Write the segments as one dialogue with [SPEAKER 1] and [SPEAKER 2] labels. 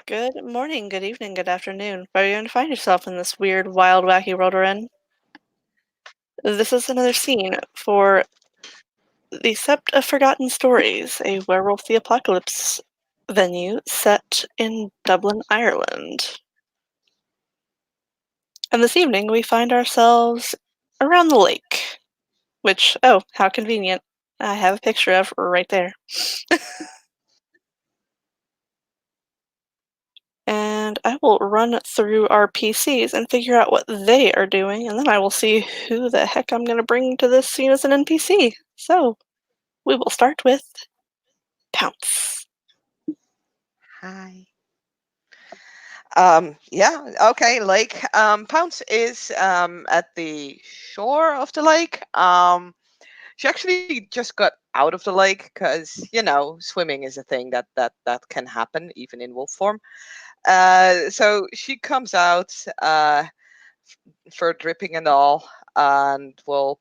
[SPEAKER 1] Good morning, good evening, good afternoon. Where are you going to find yourself in this weird, wild, wacky world we're in? This is another scene for The Sept of Forgotten Stories, a Werewolf the Apocalypse venue set in Dublin, Ireland. And this evening we find ourselves around the lake, which, oh, how convenient. I have a picture of right there. And I will run through our PCs and figure out what they are doing, and then I will see who the heck I'm going to bring to this scene as an NPC. So, we will start with Pounce.
[SPEAKER 2] Hi. Yeah, okay, lake. Pounce is at the shore of the lake. She actually just got out of the lake because, swimming is a thing that can happen even in wolf form. So she comes out for dripping and all, and will,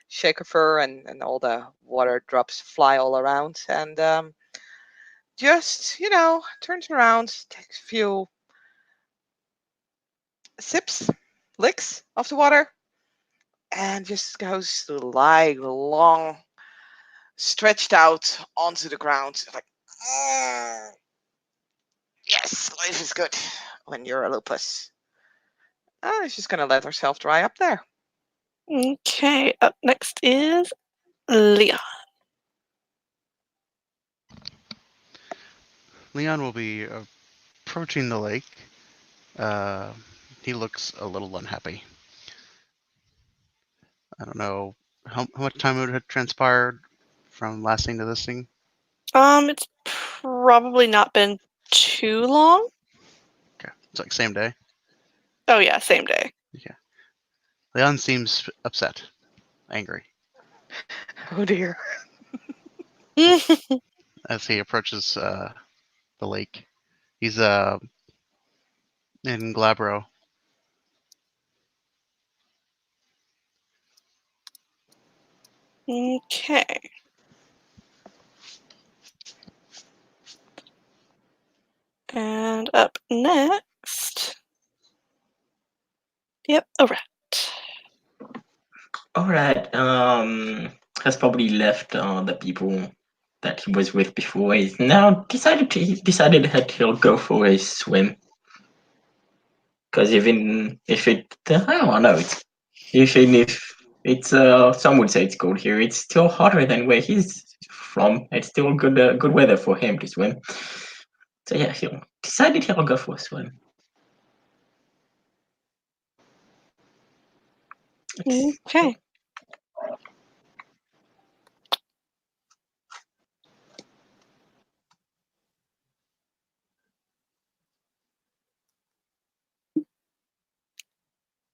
[SPEAKER 2] shake her fur, and all the water drops fly all around, and just, turns around, takes a few sips, licks of the water, and just goes to lie long, stretched out onto the ground. Like, yes, life is good when you're a lupus. She's just going to let herself dry up there.
[SPEAKER 1] Okay, up next is Leon.
[SPEAKER 3] Leon will be approaching the lake. He looks a little unhappy. I don't know how much time would have transpired from last scene to this scene.
[SPEAKER 1] It's probably not been too long.
[SPEAKER 3] Okay, it's like same day.
[SPEAKER 1] Oh yeah, same day.
[SPEAKER 3] Yeah, Leon seems upset, angry
[SPEAKER 2] Oh dear.
[SPEAKER 3] as he approaches the lake. He's in Glabro.
[SPEAKER 1] Okay. And up next. Yep, Orat.
[SPEAKER 4] Alright, has probably left the people that he was with before. He's now decided that he'll go for a swim. Because even if I don't know, even if it's some would say it's cold here, it's still hotter than where he's from. It's still good weather for him to swim. So yeah, he'll go for a swim.
[SPEAKER 1] Okay.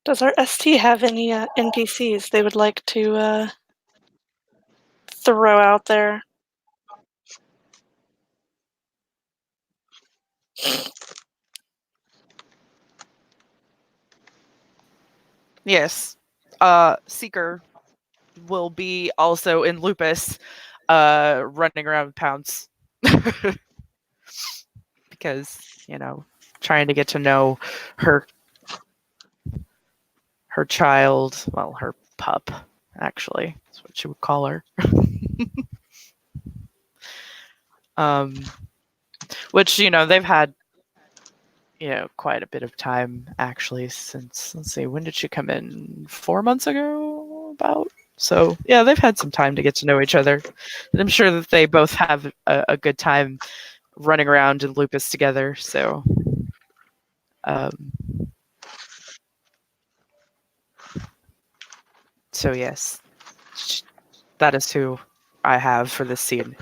[SPEAKER 1] Does our ST have any NPCs they would like to throw out there?
[SPEAKER 5] Yes. Seeker will be also in Lupus, running around with Pounce. Because, trying to get to know her child, well, her pup, actually. That's what she would call her. Which, they've had, quite a bit of time, actually, since, let's see, when did she come in? 4 months ago, about? So, yeah, they've had some time to get to know each other. And I'm sure that they both have a good time running around in Lupus together, so... So yes, that is who I have for this scene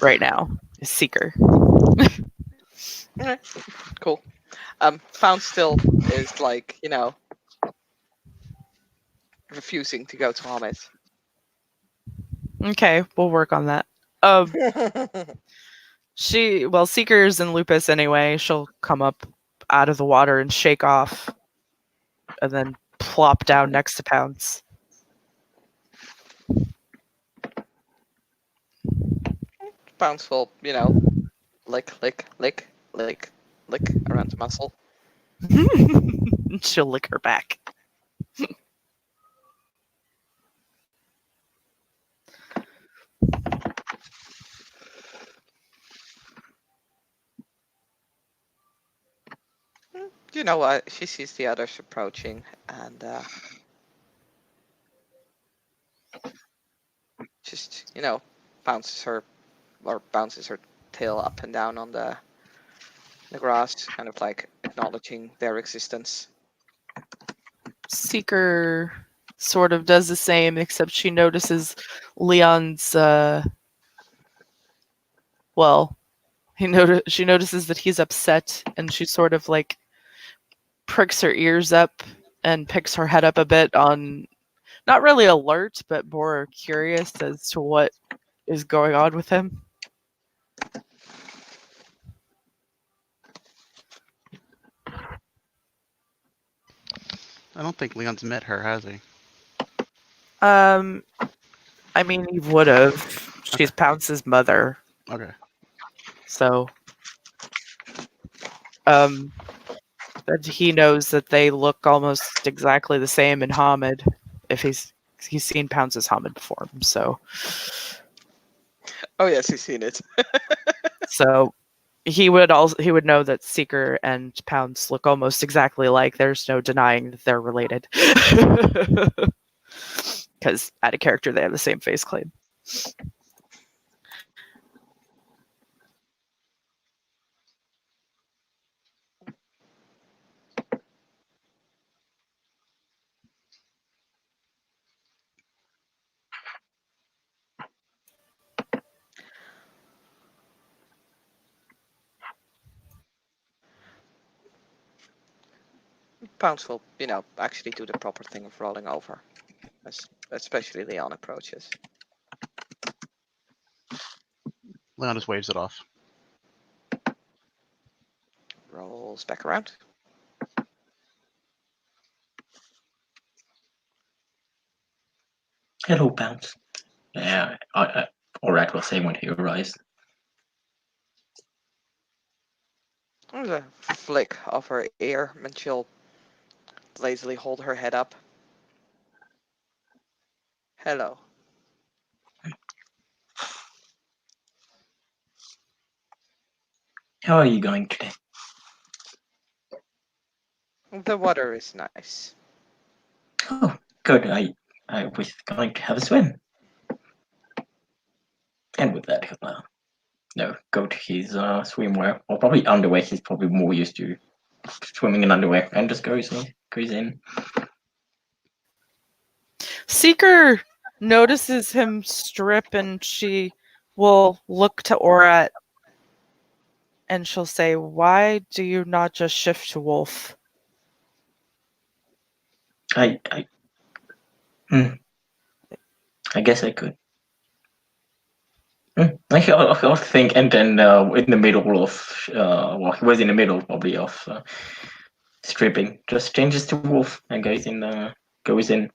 [SPEAKER 5] right now, is Seeker.
[SPEAKER 2] Okay, cool. Pound still is like, refusing to go to Hamid.
[SPEAKER 5] Okay, we'll work on that. Seeker's in Lupus anyway. She'll come up out of the water and shake off, and then plop down next to Pounce.
[SPEAKER 2] Pounce will, lick lick around the muscle.
[SPEAKER 5] She'll lick her back.
[SPEAKER 2] You know what? She sees the others approaching and just bounces her tail up and down on the grass, kind of like acknowledging their existence.
[SPEAKER 5] Seeker sort of does the same, except she notices Leon's. Well, she notices that he's upset, and she sort of like pricks her ears up and picks her head up a bit, on not really alert, but more curious as to what is going on with him.
[SPEAKER 3] I don't think Leon's met her, has he?
[SPEAKER 5] I mean, he would have. She's Pounce's mother,
[SPEAKER 3] Okay.
[SPEAKER 5] so that he knows that they look almost exactly the same in Hamid, if he's seen Pounce's Hamid before. So
[SPEAKER 2] Oh yes, he's seen it.
[SPEAKER 5] he would know that Seeker and Pounce look almost exactly alike. There's no denying that they're related. Because out of character, they have the same face claim.
[SPEAKER 2] Pounce will, actually do the proper thing of rolling over, especially Leon approaches.
[SPEAKER 3] Leon just waves it off.
[SPEAKER 2] Rolls back around.
[SPEAKER 4] Hello, Bounce. Yeah, Alright will say when he arrives.
[SPEAKER 2] There's a flick of her ear, and she'll lazily hold her head up. Hello.
[SPEAKER 4] How are you going today?
[SPEAKER 2] The water is nice.
[SPEAKER 4] Oh, good. I was going to have a swim. And with that, he'll go to his swimwear, or probably underwear. He's probably more used to swimming in underwear, and just goes in.
[SPEAKER 5] Seeker notices him strip, and she will look to Orat, and she'll say, "Why do you not just shift to wolf?"
[SPEAKER 4] I guess I could. I'll think, and then in the middle of he was in the middle probably of stripping, just changes to wolf and goes in.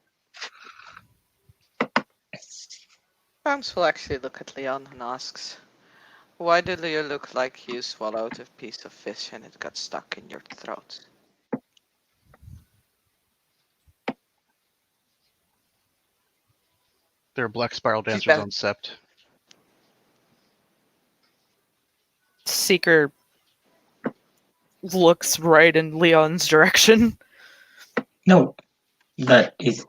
[SPEAKER 2] Pounce will actually look at Leon and asks, "Why do you look like you swallowed a piece of fish and it got stuck in your throat?"
[SPEAKER 3] There are black spiral
[SPEAKER 2] She's
[SPEAKER 3] dancers
[SPEAKER 2] back.
[SPEAKER 3] on Sept.
[SPEAKER 5] Seeker looks right in Leon's direction.
[SPEAKER 4] No, that is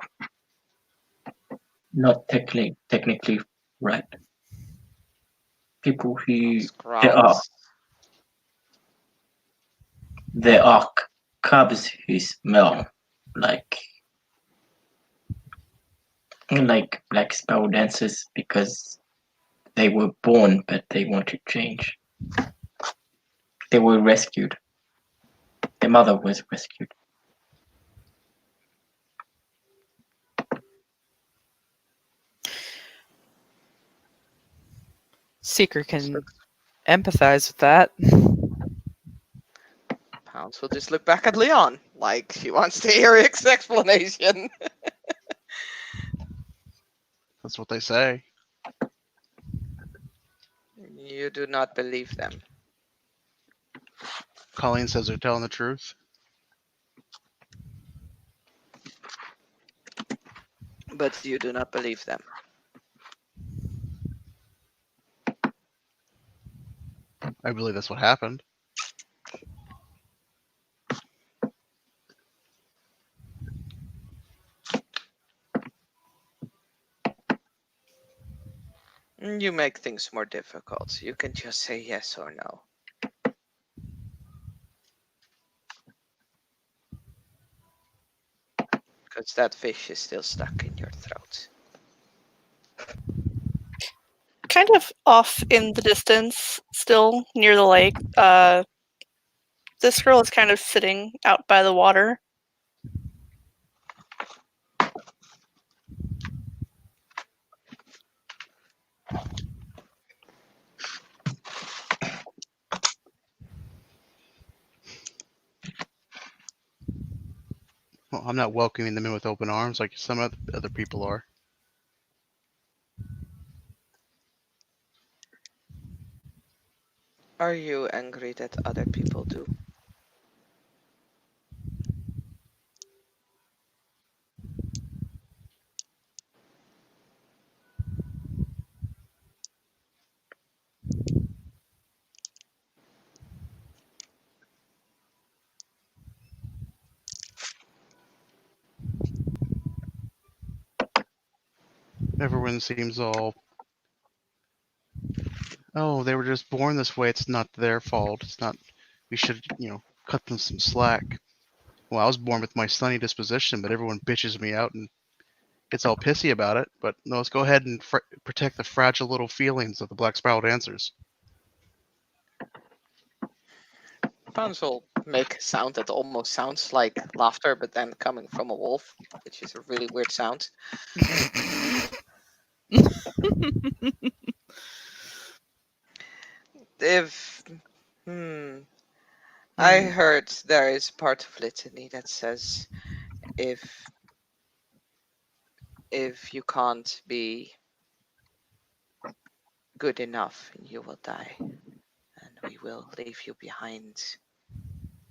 [SPEAKER 4] not technically right. People who
[SPEAKER 2] Growls.
[SPEAKER 4] there are cubs who smell like black spell dancers because they were born, but they want to change. They were rescued. Their mother was rescued.
[SPEAKER 5] Seeker can empathize with that.
[SPEAKER 2] Pounce will just look back at Leon, like she wants to hear his explanation.
[SPEAKER 3] That's what they say.
[SPEAKER 2] You do not believe them.
[SPEAKER 3] Colleen says they're telling the truth.
[SPEAKER 2] But you do not believe them.
[SPEAKER 3] I believe that's what happened.
[SPEAKER 2] You make things more difficult. You can just say yes or no. Because that fish is still stuck in your throat.
[SPEAKER 1] Kind of off in the distance, still near the lake, this girl is kind of sitting out by the water.
[SPEAKER 3] Well, I'm not welcoming them in with open arms like some other people are.
[SPEAKER 2] Are you angry that other people do?
[SPEAKER 3] Everyone seems all, oh, they were just born this way. It's not their fault. It's not, we should, cut them some slack. Well, I was born with my sunny disposition, but everyone bitches me out and gets all pissy about it. But no, let's go ahead and protect the fragile little feelings of the black spiral dancers.
[SPEAKER 2] Pounce will make a sound that almost sounds like laughter, but then coming from a wolf, which is a really weird sound. I heard there is part of litany that says if you can't be good enough, you will die, and we will leave you behind.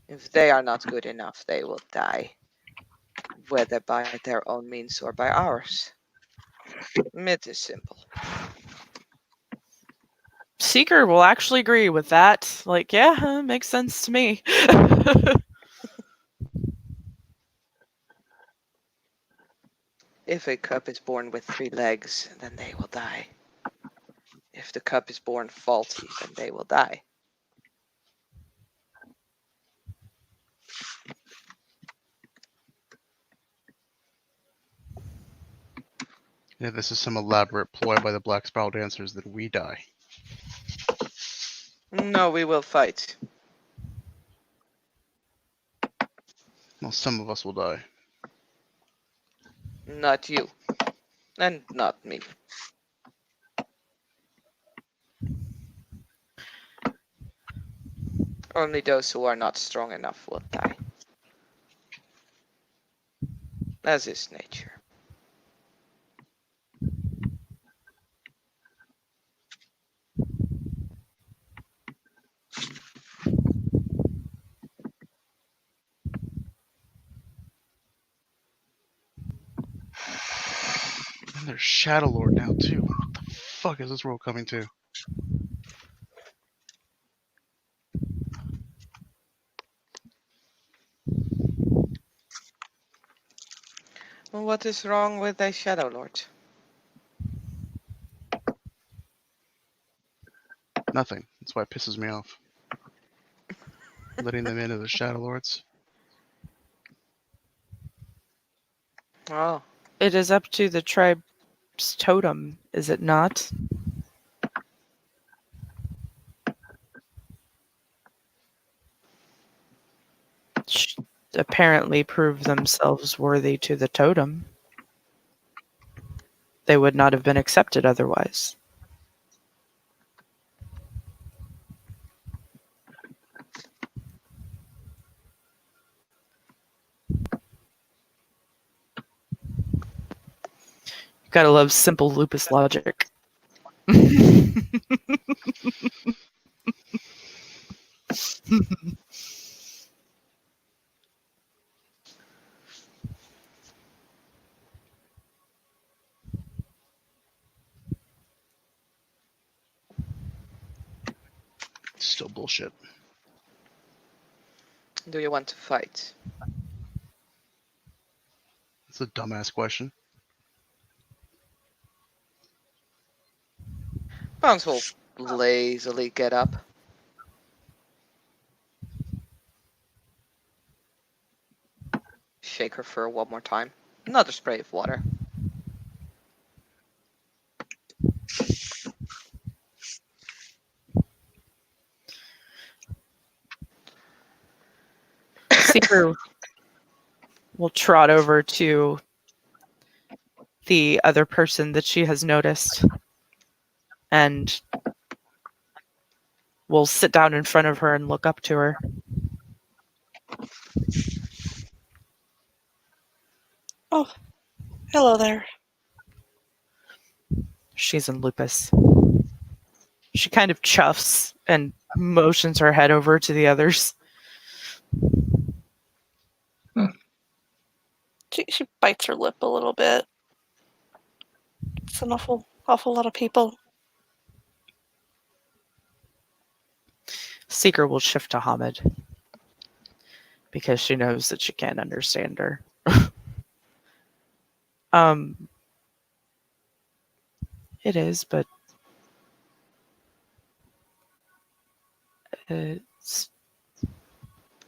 [SPEAKER 2] If they are not good enough, they will die, whether by their own means or by ours. It is simple.
[SPEAKER 5] Seeker will actually agree with that. Like, yeah, makes sense to me.
[SPEAKER 2] If a cub is born with 3 legs, then they will die. If the cub is born faulty, then they will die.
[SPEAKER 3] And if this is some elaborate ploy by the black spiral dancers, then we die.
[SPEAKER 2] No, we will fight.
[SPEAKER 3] Well, some of us will die.
[SPEAKER 2] Not you. And not me. Only those who are not strong enough will die. As is nature.
[SPEAKER 3] And there's Shadow Lord now too. What the fuck is this world coming to?
[SPEAKER 2] Well, what is wrong with a Shadow Lord?
[SPEAKER 3] Nothing. That's why it pisses me off. Letting them in as the Shadow Lords.
[SPEAKER 2] Oh,
[SPEAKER 5] It is up to the tribe's totem, is it not? Apparently prove themselves worthy to the totem. They would not have been accepted otherwise. Gotta love simple lupus logic.
[SPEAKER 3] Still bullshit.
[SPEAKER 2] Do you want to fight?
[SPEAKER 3] It's a dumbass question.
[SPEAKER 2] Bounce will lazily get up. Shake her fur one more time. Another spray of water.
[SPEAKER 5] Seeker will trot over to the other person that she has noticed and will sit down in front of her and look up to her.
[SPEAKER 1] Oh, hello there.
[SPEAKER 5] She's in lupus. She kind of chuffs and motions her head over to the others.
[SPEAKER 1] She bites her lip a little bit. It's an awful lot of people.
[SPEAKER 5] Seeker will shift to Hamid because she knows that she can't understand her. It is, but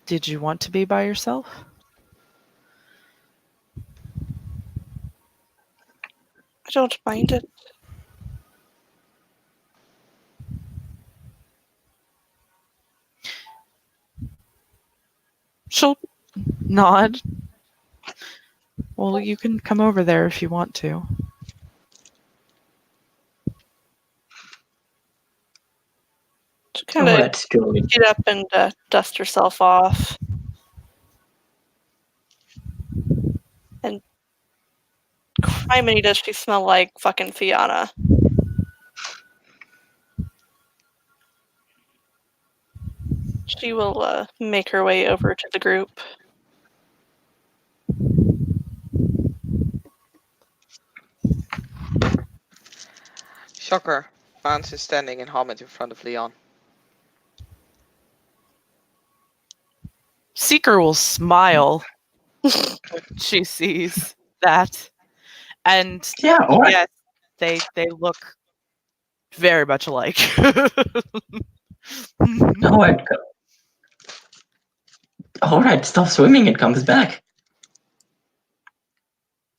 [SPEAKER 5] did you want to be by yourself?
[SPEAKER 1] I don't mind it.
[SPEAKER 5] She'll nod. Well, you can come over there if you want to.
[SPEAKER 1] She kind of
[SPEAKER 4] Let's go.
[SPEAKER 1] get up and dust herself off. And criminy does she smell like fucking Fiona. She will make her way over to the group.
[SPEAKER 2] Shocker. Bounce is standing in Hamid in front of Leon.
[SPEAKER 5] Seeker will smile when she sees that. And
[SPEAKER 4] Yeah, all right.
[SPEAKER 5] yes, they look very much alike.
[SPEAKER 4] All right. All right, stop swimming. It comes back.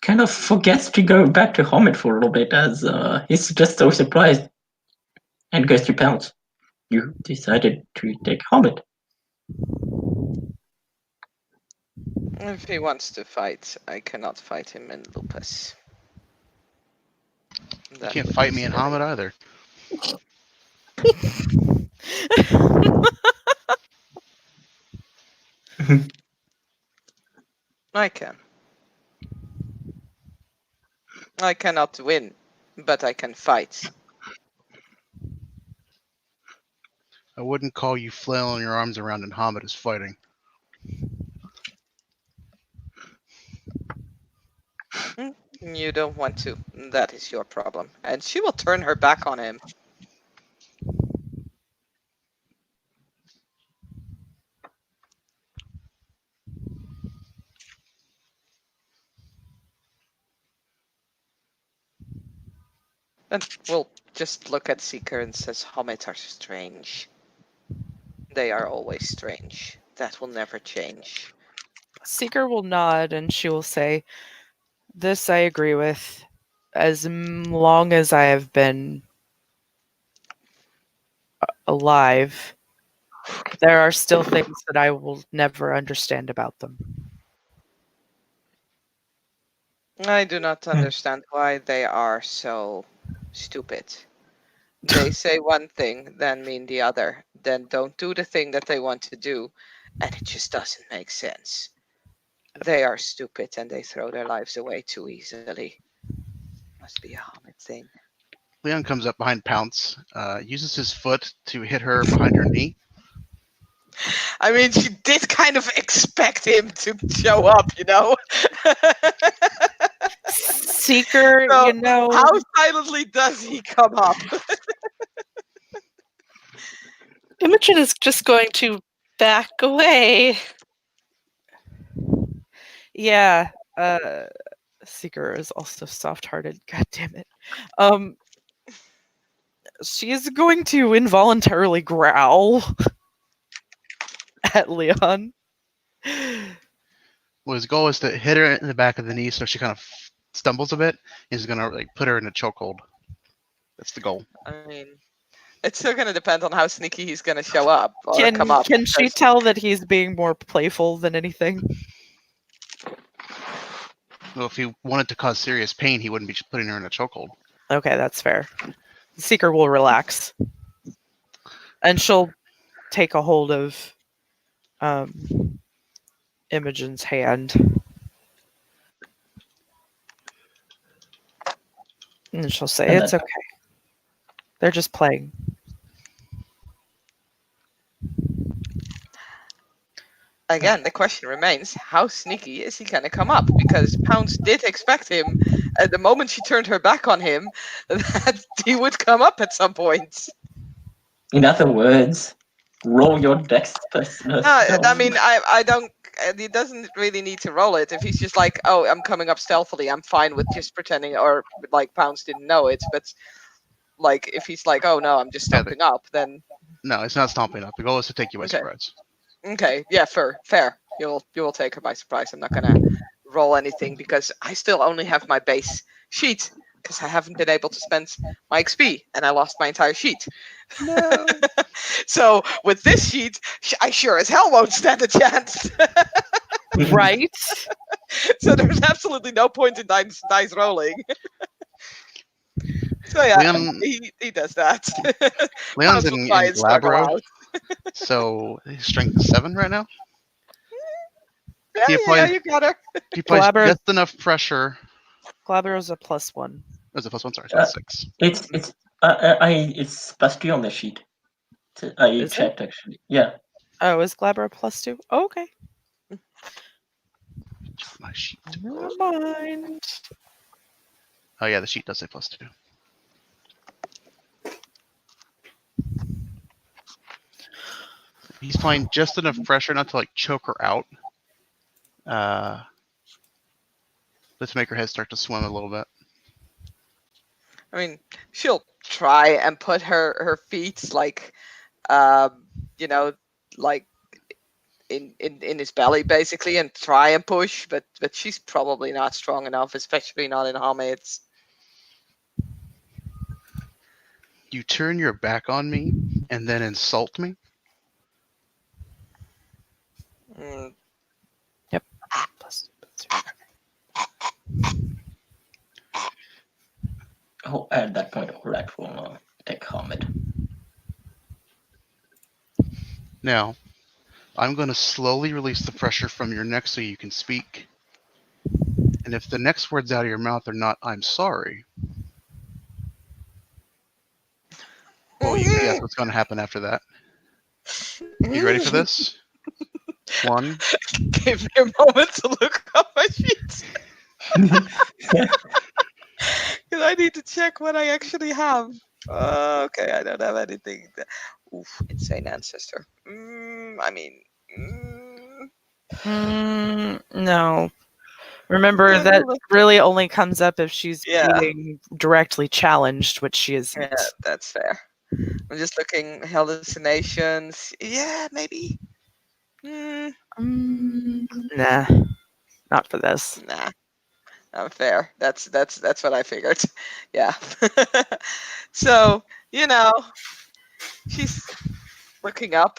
[SPEAKER 4] Kind of forgets to go back to Hamid for a little bit as he's just so surprised and goes to pounce. You decided to take Hamid.
[SPEAKER 2] If he wants to fight, I cannot fight him in lupus.
[SPEAKER 3] You
[SPEAKER 2] That
[SPEAKER 3] can't
[SPEAKER 2] would
[SPEAKER 3] fight
[SPEAKER 2] be
[SPEAKER 3] me in
[SPEAKER 2] silly.
[SPEAKER 3] Hamid either.
[SPEAKER 2] I can. I cannot win, but I can fight.
[SPEAKER 3] I wouldn't call you flailing your arms around in Hamid as fighting.
[SPEAKER 2] You don't want to. That is your problem. And she will turn her back on him. And will just look at Seeker and says, Homid are strange. They are always strange. That will never change.
[SPEAKER 5] Seeker will nod and she will say, "This I agree with. As long as I have been alive, there are still things that I will never understand about them."
[SPEAKER 2] I do not understand why they are so stupid. They say one thing, then mean the other, then don't do the thing that they want to do, and it just doesn't make sense. They are stupid and they throw their lives away too easily. Must be a Hamid thing.
[SPEAKER 3] Leon comes up behind Pounce, uses his foot to hit her behind her knee.
[SPEAKER 2] I mean, she did kind of expect him to show up, you know?
[SPEAKER 5] Seeker,
[SPEAKER 2] So,
[SPEAKER 5] you know,
[SPEAKER 2] how silently does he come up?
[SPEAKER 1] Imogen is just going to back away.
[SPEAKER 5] Yeah, Seeker is also soft-hearted. God damn it. She is going to involuntarily growl at Leon.
[SPEAKER 3] Well, his goal is to hit her in the back of the knee so she kind of stumbles a bit. He's gonna like put her in a chokehold. That's the goal.
[SPEAKER 2] I mean, it's still going to depend on how sneaky he's going to show up or come up.
[SPEAKER 5] Can she
[SPEAKER 2] because-
[SPEAKER 5] tell that he's being more playful than anything?
[SPEAKER 3] Well, if he wanted to cause serious pain, he wouldn't be putting her in a chokehold.
[SPEAKER 5] Okay, that's fair. Seeker will relax. And she'll take a hold of Imogen's hand. And she'll say,
[SPEAKER 4] And
[SPEAKER 5] it's okay. They're just playing.
[SPEAKER 2] Again, the question remains, how sneaky is he going to come up? Because Pounce did expect him, at the moment she turned her back on him, that he would come up at some point.
[SPEAKER 4] In other words, roll your dexterous.
[SPEAKER 2] No, I mean, I don't, he doesn't really need to roll it. If he's just like, oh, I'm coming up stealthily, I'm fine with just pretending, or like Pounce didn't know it, but like, if he's like, oh no, I'm just
[SPEAKER 3] Yeah,
[SPEAKER 2] stomping up, then,
[SPEAKER 3] No, it's not stomping up. The goal is to take you by
[SPEAKER 2] Okay.
[SPEAKER 3] surprise.
[SPEAKER 2] okay, yeah, fair. You will take her by surprise. I'm not gonna roll anything because I still only have my base sheet because I haven't been able to spend my XP and I lost my entire sheet.
[SPEAKER 3] No.
[SPEAKER 2] So with this sheet, I sure as hell won't stand a chance.
[SPEAKER 5] Right?
[SPEAKER 2] So there's absolutely no point in dice rolling. So yeah,
[SPEAKER 3] Leon-
[SPEAKER 2] he does that.
[SPEAKER 3] Leon's
[SPEAKER 2] Pounce will
[SPEAKER 3] in
[SPEAKER 2] try and struggle
[SPEAKER 3] Glabro,
[SPEAKER 2] out.
[SPEAKER 3] so his strength is 7 right now.
[SPEAKER 2] Yeah,
[SPEAKER 3] He
[SPEAKER 2] yeah,
[SPEAKER 3] applies-
[SPEAKER 2] you got her.
[SPEAKER 3] He applies
[SPEAKER 5] Glabro-
[SPEAKER 3] just enough pressure.
[SPEAKER 5] Glabro's a +1.
[SPEAKER 3] Was it +1? Sorry, so it's 6.
[SPEAKER 4] It's it's +2 on the sheet. I
[SPEAKER 5] Is it?
[SPEAKER 4] checked actually. Yeah.
[SPEAKER 5] Oh, is Glabro +2? Oh, okay.
[SPEAKER 3] Check my sheet.
[SPEAKER 5] Never mind.
[SPEAKER 3] Oh yeah, the sheet does say +2. He's applying just enough pressure not to like choke her out. Let's make her head start to swim a little bit.
[SPEAKER 2] I mean, she'll try and put her feet like, you know, like in his belly basically, and try and push, but she's probably not strong enough, especially not in Hamid's.
[SPEAKER 3] You turn your back on me and then insult me.
[SPEAKER 2] Mm,
[SPEAKER 4] Oh, at that point, Rat will take Hamid.
[SPEAKER 3] Now, I'm going to slowly release the pressure from your neck so you can speak. And if the next words out of your mouth are not, I'm sorry, well, you can guess what's going to happen after that. You ready for this? 1.
[SPEAKER 2] Give me a moment to look up my sheets. Because I need to check what I actually have. Okay, I don't have anything. Oof, insane ancestor. I mean,
[SPEAKER 5] No. Remember,
[SPEAKER 2] Yeah,
[SPEAKER 5] that
[SPEAKER 2] look.
[SPEAKER 5] really only comes up if she's
[SPEAKER 2] Yeah.
[SPEAKER 5] being directly challenged, which she isn't.
[SPEAKER 2] yeah, that's fair. I'm just looking hallucinations. Yeah, maybe.
[SPEAKER 5] Nah, not for this.
[SPEAKER 2] Nah, not fair. That's what I figured. Yeah. So she's looking up.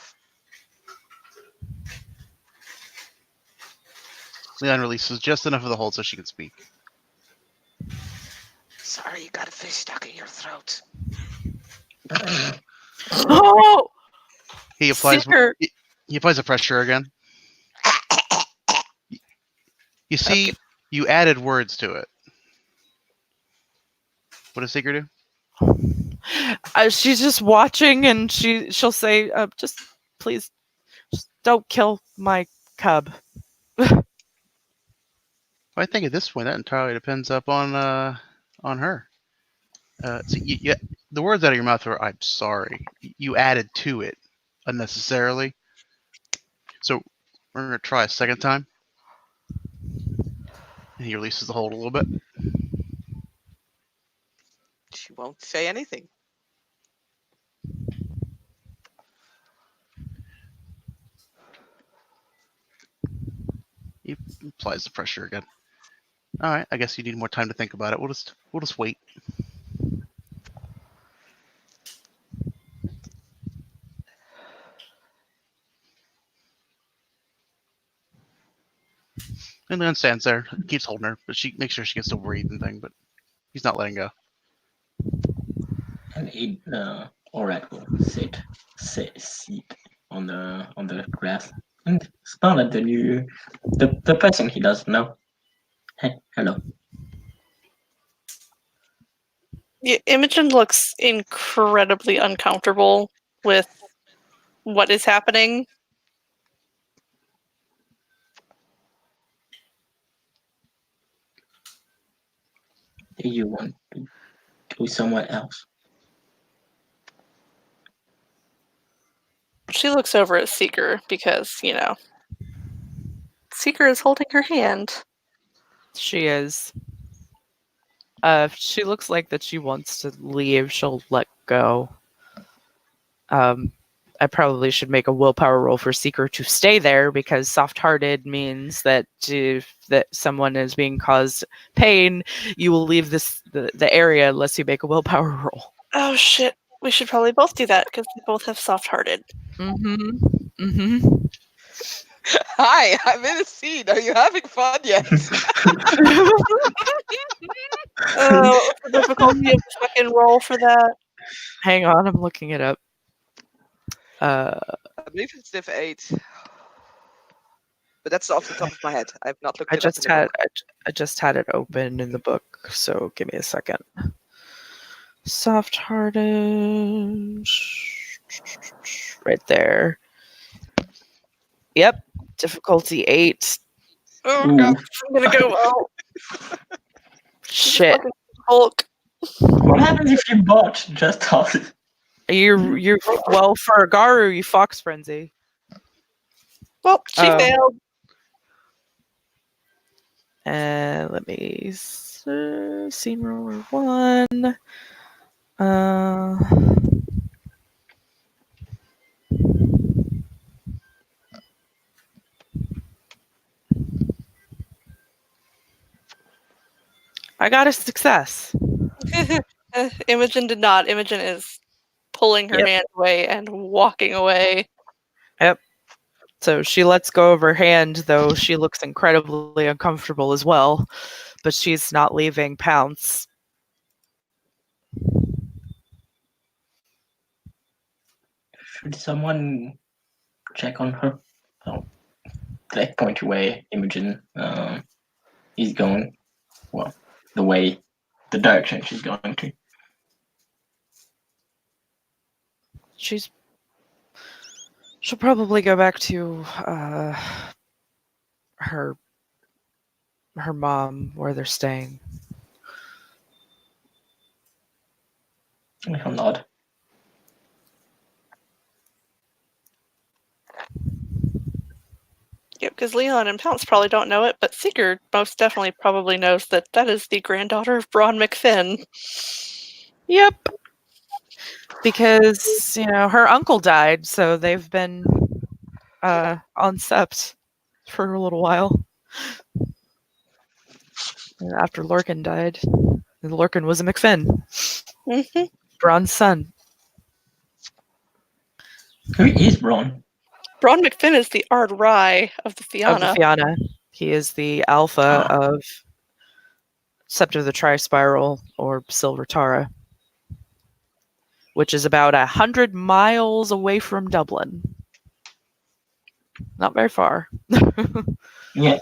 [SPEAKER 3] Leon releases just enough of the hold so she can speak.
[SPEAKER 2] Sorry, you got a fish stuck in your throat.
[SPEAKER 5] Oh!
[SPEAKER 3] He applies
[SPEAKER 5] Seeker!
[SPEAKER 3] he applies the pressure again. You see, you added words to it. What does Seeker do?
[SPEAKER 5] She's just watching, and she'll say, "Just please, just don't kill my cub."
[SPEAKER 3] I think at this point that entirely depends upon her. So the words out of your mouth are "I'm sorry." You added to it unnecessarily. So we're gonna try a second time. And he releases the hold a little bit.
[SPEAKER 2] She won't say anything.
[SPEAKER 3] He applies the pressure again. All right, I guess you need more time to think about it. We'll just wait. And Leon stands there, keeps holding her, but she makes sure she gets to breathe and thing, but he's not letting go.
[SPEAKER 4] And Orat will sit on the grass and smile at the person he doesn't know. Hey, hello.
[SPEAKER 1] Yeah, Imogen looks incredibly uncomfortable with what is happening.
[SPEAKER 4] Do you want to go somewhere else?
[SPEAKER 1] She looks over at Seeker because, Seeker is holding her hand.
[SPEAKER 5] She is. If she looks like that she wants to leave, she'll let go. I probably should make a willpower roll for Seeker to stay there because soft-hearted means that if that someone is being caused pain, you will leave the area unless you make a willpower roll.
[SPEAKER 1] Oh shit, we should probably both do that because we both have soft-hearted.
[SPEAKER 2] Hi, I'm in a scene. Are you having fun yet?
[SPEAKER 1] Oh, what's the difficulty of the fucking roll for that?
[SPEAKER 5] Hang on, I'm looking it up.
[SPEAKER 2] I believe it's Div 8. But that's off the top of my head. I've not looked
[SPEAKER 5] I
[SPEAKER 2] it up in the book.
[SPEAKER 5] just had it open in the book, so give me a second. Soft-hearted, right there. Yep, difficulty 8.
[SPEAKER 1] Oh
[SPEAKER 4] Ooh.
[SPEAKER 1] god, I'm gonna go out.
[SPEAKER 5] Shit,
[SPEAKER 1] Fucking Hulk.
[SPEAKER 4] What happens if you botch just off?
[SPEAKER 5] you're well for a Garu, you fox frenzy.
[SPEAKER 1] Well, she
[SPEAKER 5] Oh.
[SPEAKER 1] failed.
[SPEAKER 5] And let me scene roller 1. I got a success.
[SPEAKER 1] Imogen did not. Imogen is pulling her
[SPEAKER 5] Yep.
[SPEAKER 1] hand away and walking away.
[SPEAKER 5] So she lets go of her hand, though she looks incredibly uncomfortable as well. But she's not leaving Pounce.
[SPEAKER 4] Should someone check on her? Oh, they point away. Imogen is going. Well, the direction she's going to.
[SPEAKER 5] She'll probably go back to her mom where they're staying.
[SPEAKER 4] I'll nod.
[SPEAKER 1] Yep, because Leon and Pounce probably don't know it, but Seeker most definitely probably knows that that is the granddaughter of Braun McFinn.
[SPEAKER 5] Yep. Because, her uncle died, so they've been on sept for a little while. After Lorcan died. And Lorcan was a McFinn.
[SPEAKER 1] Mm-hmm.
[SPEAKER 5] Braun's son.
[SPEAKER 4] Who is Braun?
[SPEAKER 1] Braun McFinn is the Ard Rye of the
[SPEAKER 5] Of the
[SPEAKER 1] Fianna.
[SPEAKER 5] Fianna. He is the alpha of Sept of the Tri-Spiral, or Silver Tara, which is about 100 miles away from Dublin. Not very far.
[SPEAKER 4] Yeah.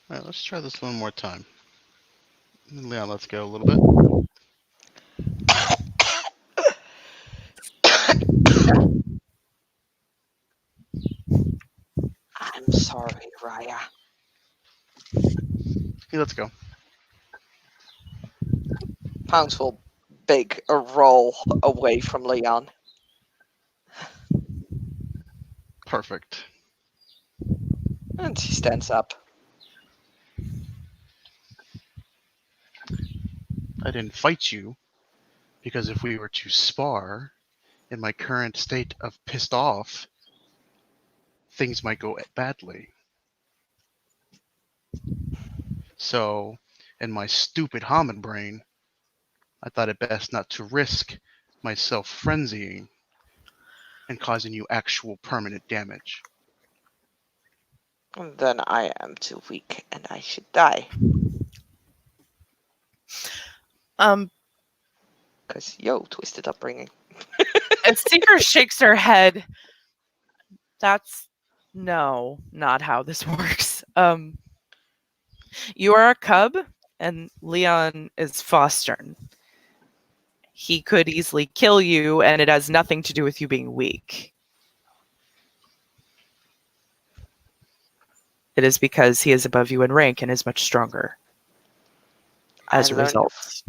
[SPEAKER 3] All right, let's try this one more time. Leon, let's go a little bit.
[SPEAKER 2] sorry, Raya.
[SPEAKER 3] Hey, let's go.
[SPEAKER 2] Pounce will beg a roll away from Leon.
[SPEAKER 3] Perfect.
[SPEAKER 2] And she stands up.
[SPEAKER 3] I didn't fight you because if we were to spar in my current state of pissed off, things might go badly. So, in my stupid Hammond brain, I thought it best not to risk myself frenzying and causing you actual permanent damage.
[SPEAKER 2] And then I am too weak and I should die. Because, twisted upbringing.
[SPEAKER 5] As Seeker shakes her head, that's no, not how this works. You are a cub, and Leon is Fostern. He could easily kill you, and it has nothing to do with you being weak. It is because he is above you in rank and is much stronger. As
[SPEAKER 2] I
[SPEAKER 5] a
[SPEAKER 2] learned
[SPEAKER 5] result,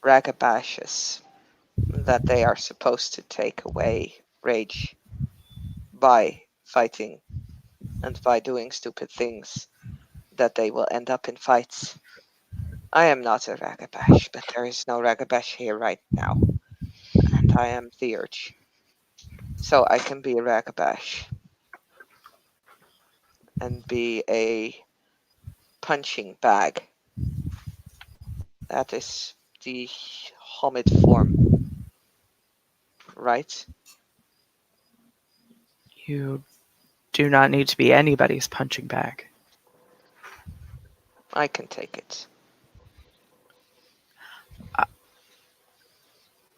[SPEAKER 2] Ragabashes that they are supposed to take away rage by fighting and by doing stupid things, that they will end up in fights. I am not a Ragabash, but there is no Ragabash here right now. And I am the urge. So I can be a Ragabash. And be a punching bag. That is the Homid form. Right?
[SPEAKER 5] you do not need to be anybody's punching bag.
[SPEAKER 2] I can take it.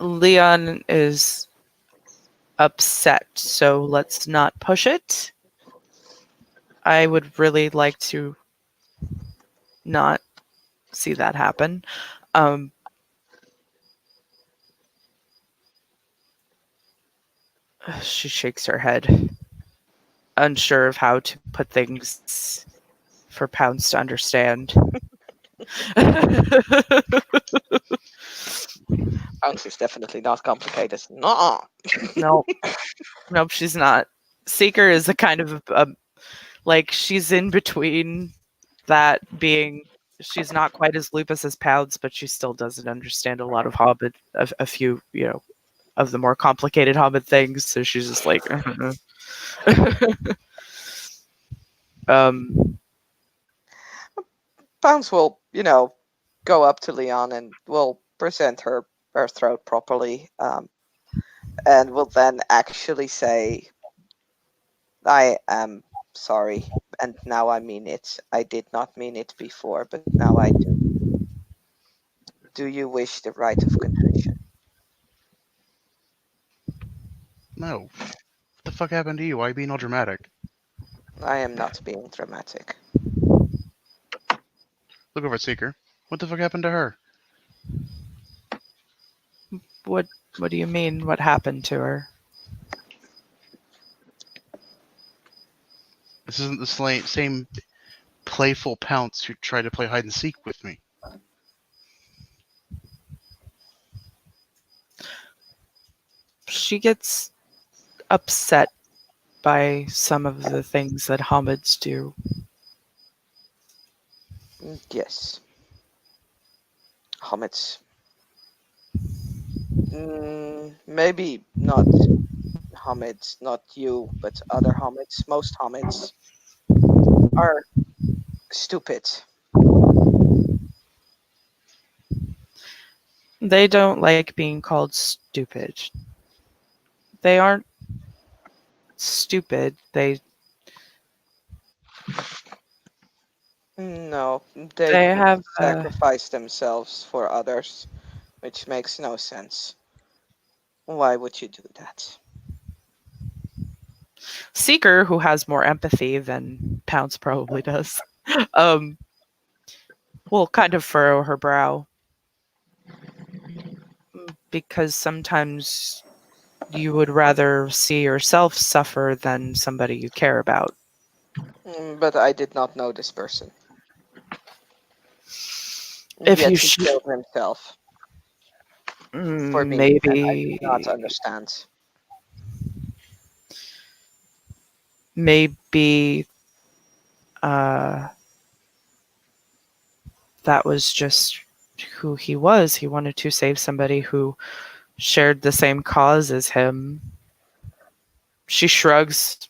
[SPEAKER 5] Leon is upset, so let's not push it. I would really like to not see that happen. She shakes her head, unsure of how to put things for Pounce to understand.
[SPEAKER 2] Pounce is definitely not complicated. Nuh-uh.
[SPEAKER 5] Nope, she's not. Seeker is a kind of like she's in between that being. She's not quite as lupus as Pounce, but she still doesn't understand a lot of Hobbit, a few, of the more complicated Hobbit things. So she's just like,
[SPEAKER 2] Pounce will, go up to Leon and will present her throat properly, and will then actually say, I am sorry, and now I mean it. I did not mean it before, but now I do. Do you wish the right of contrition?
[SPEAKER 3] No. What the fuck happened to you? Why are you being all dramatic?
[SPEAKER 2] I am not being dramatic.
[SPEAKER 3] Look over at Seeker. What the fuck happened to her?
[SPEAKER 5] what do you mean? What happened to her?
[SPEAKER 3] This isn't the same playful Pounce who tried to play hide and seek with me.
[SPEAKER 5] She gets upset by some of the things that Hommids do.
[SPEAKER 2] Yes. Hobbits. Maybe not Hobbits, not you, but other Hobbits. Most Hobbits are stupid.
[SPEAKER 5] They don't like being called stupid. They aren't stupid.
[SPEAKER 2] No,
[SPEAKER 5] They
[SPEAKER 2] they
[SPEAKER 5] have
[SPEAKER 2] sacrifice themselves for others, which makes no sense. Why would you do that?
[SPEAKER 5] Seeker, who has more empathy than Pounce probably does, will kind of furrow her brow. Because sometimes you would rather see yourself suffer than somebody you care about.
[SPEAKER 2] But I did not know this person.
[SPEAKER 5] If
[SPEAKER 2] Yet
[SPEAKER 5] you
[SPEAKER 2] he
[SPEAKER 5] sh-
[SPEAKER 2] killed himself for me, and I do not
[SPEAKER 5] maybe
[SPEAKER 2] understand.
[SPEAKER 5] maybe uh that was just who he was. He wanted to save somebody who shared the same cause as him. She shrugs.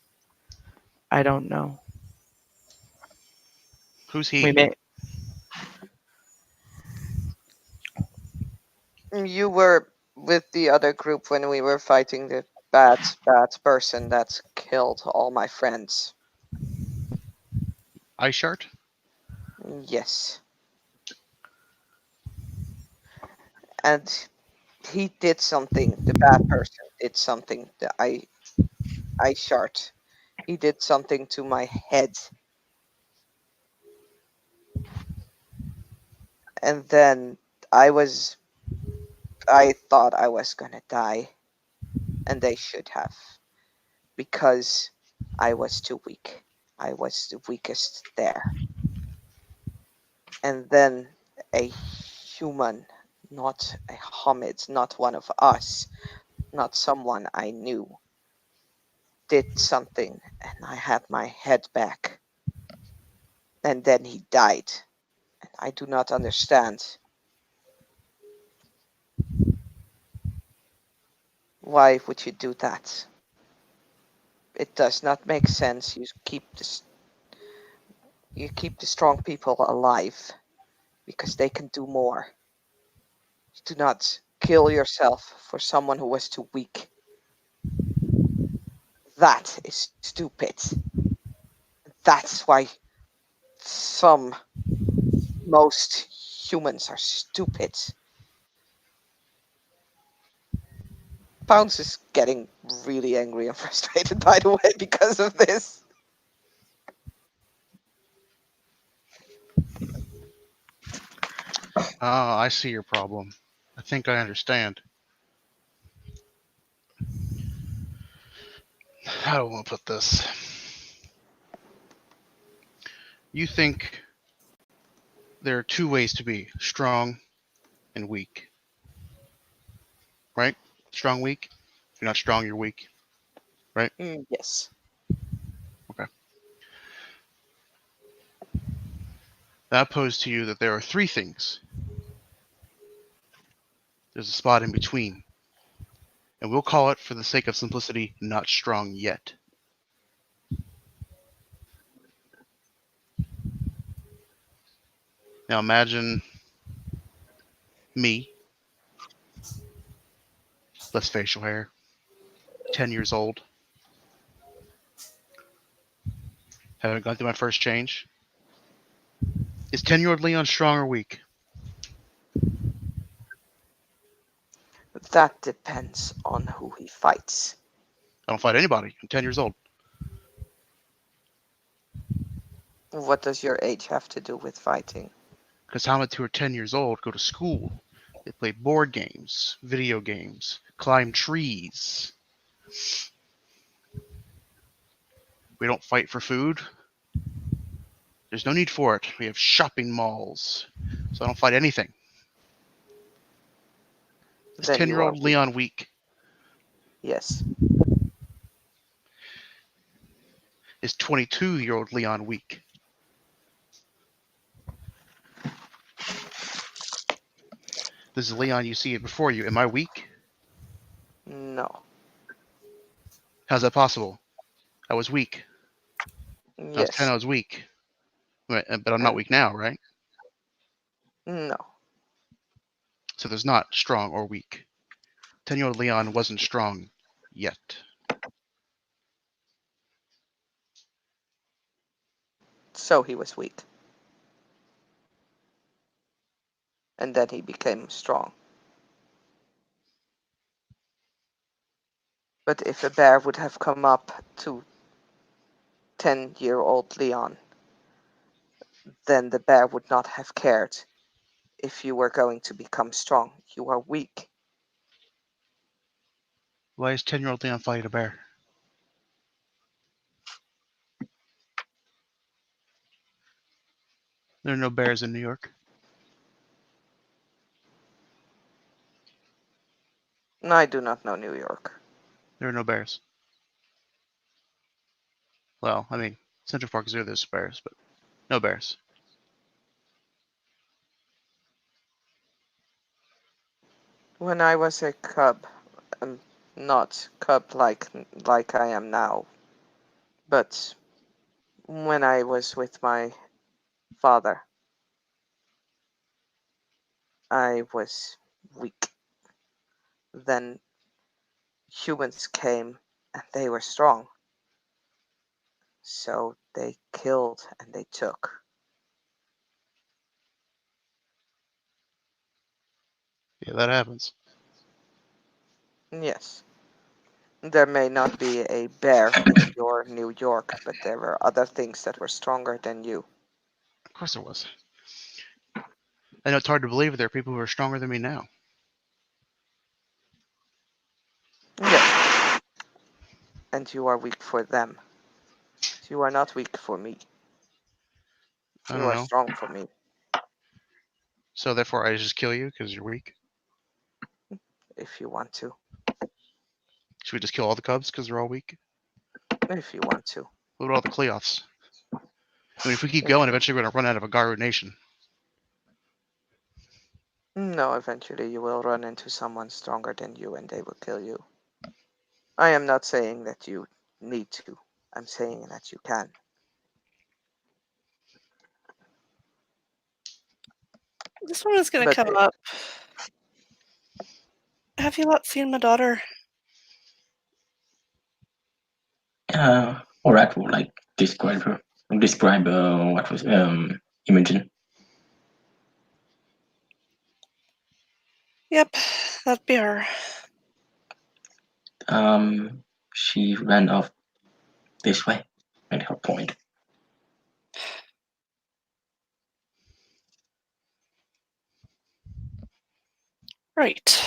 [SPEAKER 5] I don't know.
[SPEAKER 3] Who's
[SPEAKER 5] We
[SPEAKER 3] he?
[SPEAKER 5] may
[SPEAKER 2] You were with the other group when we were fighting the bad person that killed all my friends.
[SPEAKER 3] Ice Shard?
[SPEAKER 2] Yes. And he did something, the bad person did something, I shart. He did something to my head. And then I thought I was gonna die. And they should have. Because I was too weak. I was the weakest there. And then a human, not a Hamid, not one of us, not someone I knew, did something, and I had my head back. And then he died. And I do not understand. Why would you do that? It does not make sense. You keep the strong people alive because they can do more. You do not kill yourself for someone who was too weak. That is stupid. That's why some most humans are stupid. Pounce is getting really angry and frustrated, by the way, because of this.
[SPEAKER 3] Ah, I see your problem. I think I understand. How do I want to put this? You think there are two ways to be strong and weak, right? Strong, weak. If you're not strong, you're weak, right?
[SPEAKER 2] Yes.
[SPEAKER 3] Okay. I pose to you that there are three things. There's a spot in between, and we'll call it, for the sake of simplicity, not strong yet. Now imagine me, less facial hair, 10 years old, haven't gone through my first change. Is 10-year-old Leon strong or weak?
[SPEAKER 2] That depends on who he fights.
[SPEAKER 3] I don't fight anybody. I'm 10 years old.
[SPEAKER 2] What does your age have to do with fighting?
[SPEAKER 3] Because Hamid, who are 10 years old, go to school. They play board games, video games, climb trees. We don't fight for food. There's no need for it. We have shopping malls. So I don't fight anything. Is
[SPEAKER 2] Then you are
[SPEAKER 3] 10-year-old
[SPEAKER 2] weak.
[SPEAKER 3] Leon weak?
[SPEAKER 2] Yes.
[SPEAKER 3] Is 22-year-old Leon weak? This is Leon you see before you. Am I weak?
[SPEAKER 2] No.
[SPEAKER 3] How's that possible? I was weak. When I was 10,
[SPEAKER 2] Yes.
[SPEAKER 3] I was weak. But I'm not
[SPEAKER 2] And
[SPEAKER 3] weak now, right?
[SPEAKER 2] no.
[SPEAKER 3] So there's not strong or weak. 10-year-old Leon wasn't strong yet.
[SPEAKER 2] So he was weak. And then he became strong. But if a bear would have come up to 10-year-old Leon, then the bear would not have cared if you were going to become strong. You are weak.
[SPEAKER 3] Why is 10-year-old Leon fighting a bear? There are no bears in New York.
[SPEAKER 2] I do not know New York.
[SPEAKER 3] There are no bears. Well, I mean, Central Park Zoo, there's bears, but no bears.
[SPEAKER 2] When I was a cub, not cub like I am now, but when I was with my father, I was weak. Then humans came and they were strong. So they killed and they took.
[SPEAKER 3] Yeah, that happens.
[SPEAKER 2] Yes. There may not be a bear in your New York, but there were other things that were stronger than you.
[SPEAKER 3] Of course there was. I know it's hard to believe, but there are people who are stronger than me now.
[SPEAKER 2] Yes. And you are weak for them. You are not weak for me.
[SPEAKER 3] I
[SPEAKER 2] You
[SPEAKER 3] don't
[SPEAKER 2] are
[SPEAKER 3] know.
[SPEAKER 2] strong for me,
[SPEAKER 3] So therefore, I just kill you because you're weak.
[SPEAKER 2] if you want to.
[SPEAKER 3] Should we just kill all the Cubs because they're all weak?
[SPEAKER 2] If you want to.
[SPEAKER 3] What about all the Cleophs? I mean, if we keep
[SPEAKER 2] If
[SPEAKER 3] going,
[SPEAKER 2] you-
[SPEAKER 3] eventually we're going to run out of a Garu nation.
[SPEAKER 2] No, eventually you will run into someone stronger than you and they will kill you. I am not saying that you need to. I'm saying that you can.
[SPEAKER 1] This one is going to
[SPEAKER 2] But
[SPEAKER 1] come up. Have you lot seen my daughter?
[SPEAKER 4] All right, we'll like describe her. Describe what was Imogen.
[SPEAKER 1] Yep, that'd be her.
[SPEAKER 4] She ran off this way. At her point.
[SPEAKER 1] Right.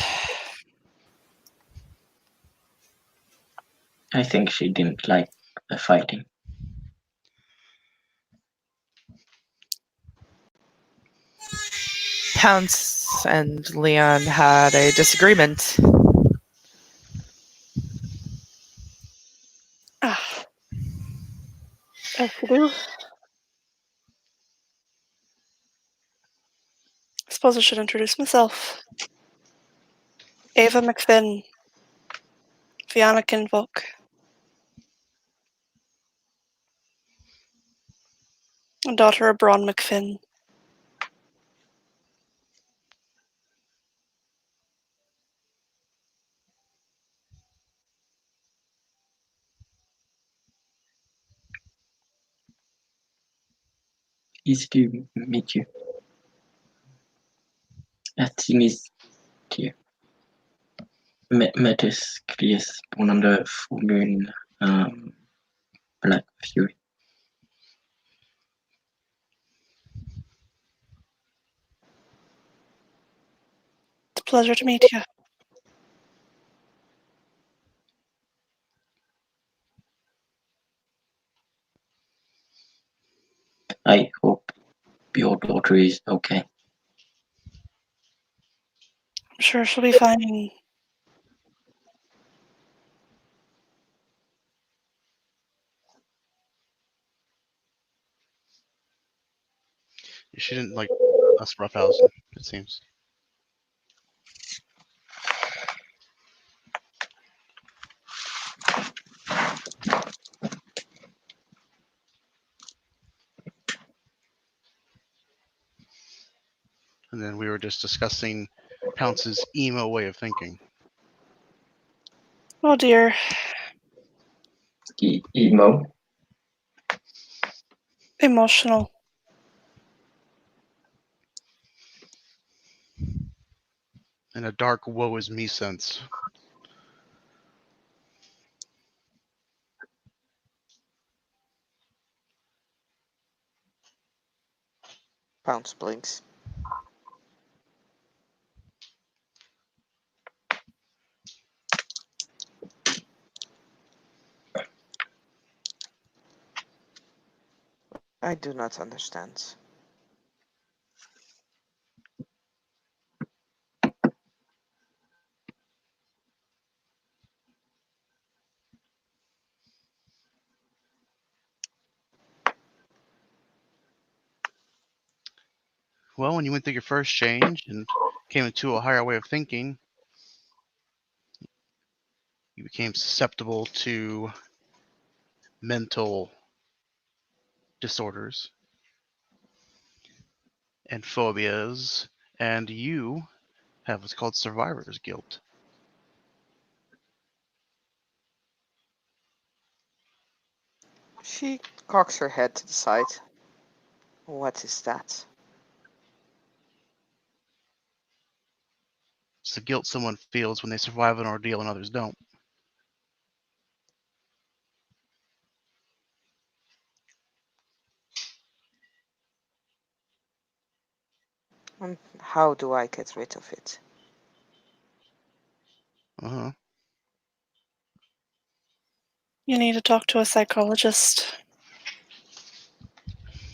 [SPEAKER 4] I think she didn't like the fighting.
[SPEAKER 5] Pounce and Leon had a disagreement.
[SPEAKER 1] Ah. As to do. I suppose I should introduce myself. Ava McFinn. Fianna Kinvolk. Daughter of Braun McFinn.
[SPEAKER 4] Easy to meet you. Att ni möttes under fullmoon Black Fury.
[SPEAKER 1] It's a pleasure to meet you.
[SPEAKER 4] I hope your daughter is okay.
[SPEAKER 1] I'm sure she'll be fine.
[SPEAKER 3] She didn't like us roughhousing, it seems. And then we were just discussing Pounce's emo way of thinking.
[SPEAKER 1] Oh dear.
[SPEAKER 4] Emo.
[SPEAKER 1] Emotional.
[SPEAKER 3] In a dark woe is me sense.
[SPEAKER 2] Pounce blinks. I do not understand.
[SPEAKER 3] Well, when you went through your first change and came into a higher way of thinking, you became susceptible to mental disorders and phobias, and you have what's called survivor's guilt.
[SPEAKER 2] She cocks her head to the side. What is that?
[SPEAKER 3] It's the guilt someone feels when they survive an ordeal and others don't.
[SPEAKER 2] And how do I get rid of it?
[SPEAKER 3] Uh-huh.
[SPEAKER 1] You need to talk to a psychologist.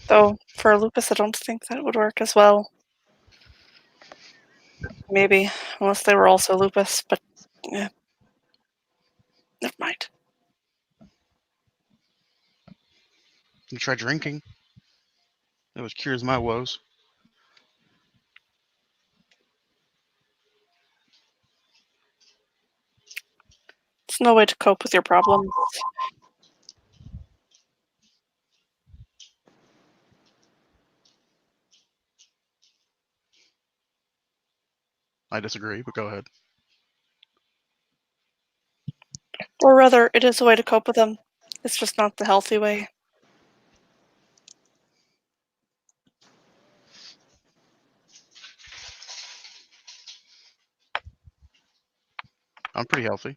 [SPEAKER 1] Though, for lupus, I don't think that would work as well. Maybe, unless they were also lupus, but yeah, never mind.
[SPEAKER 3] You try drinking. It was cures my woes.
[SPEAKER 1] It's no way to cope with your problems.
[SPEAKER 3] I disagree, but go ahead.
[SPEAKER 1] Or rather, it is a way to cope with them. It's just not the healthy way.
[SPEAKER 3] I'm pretty healthy.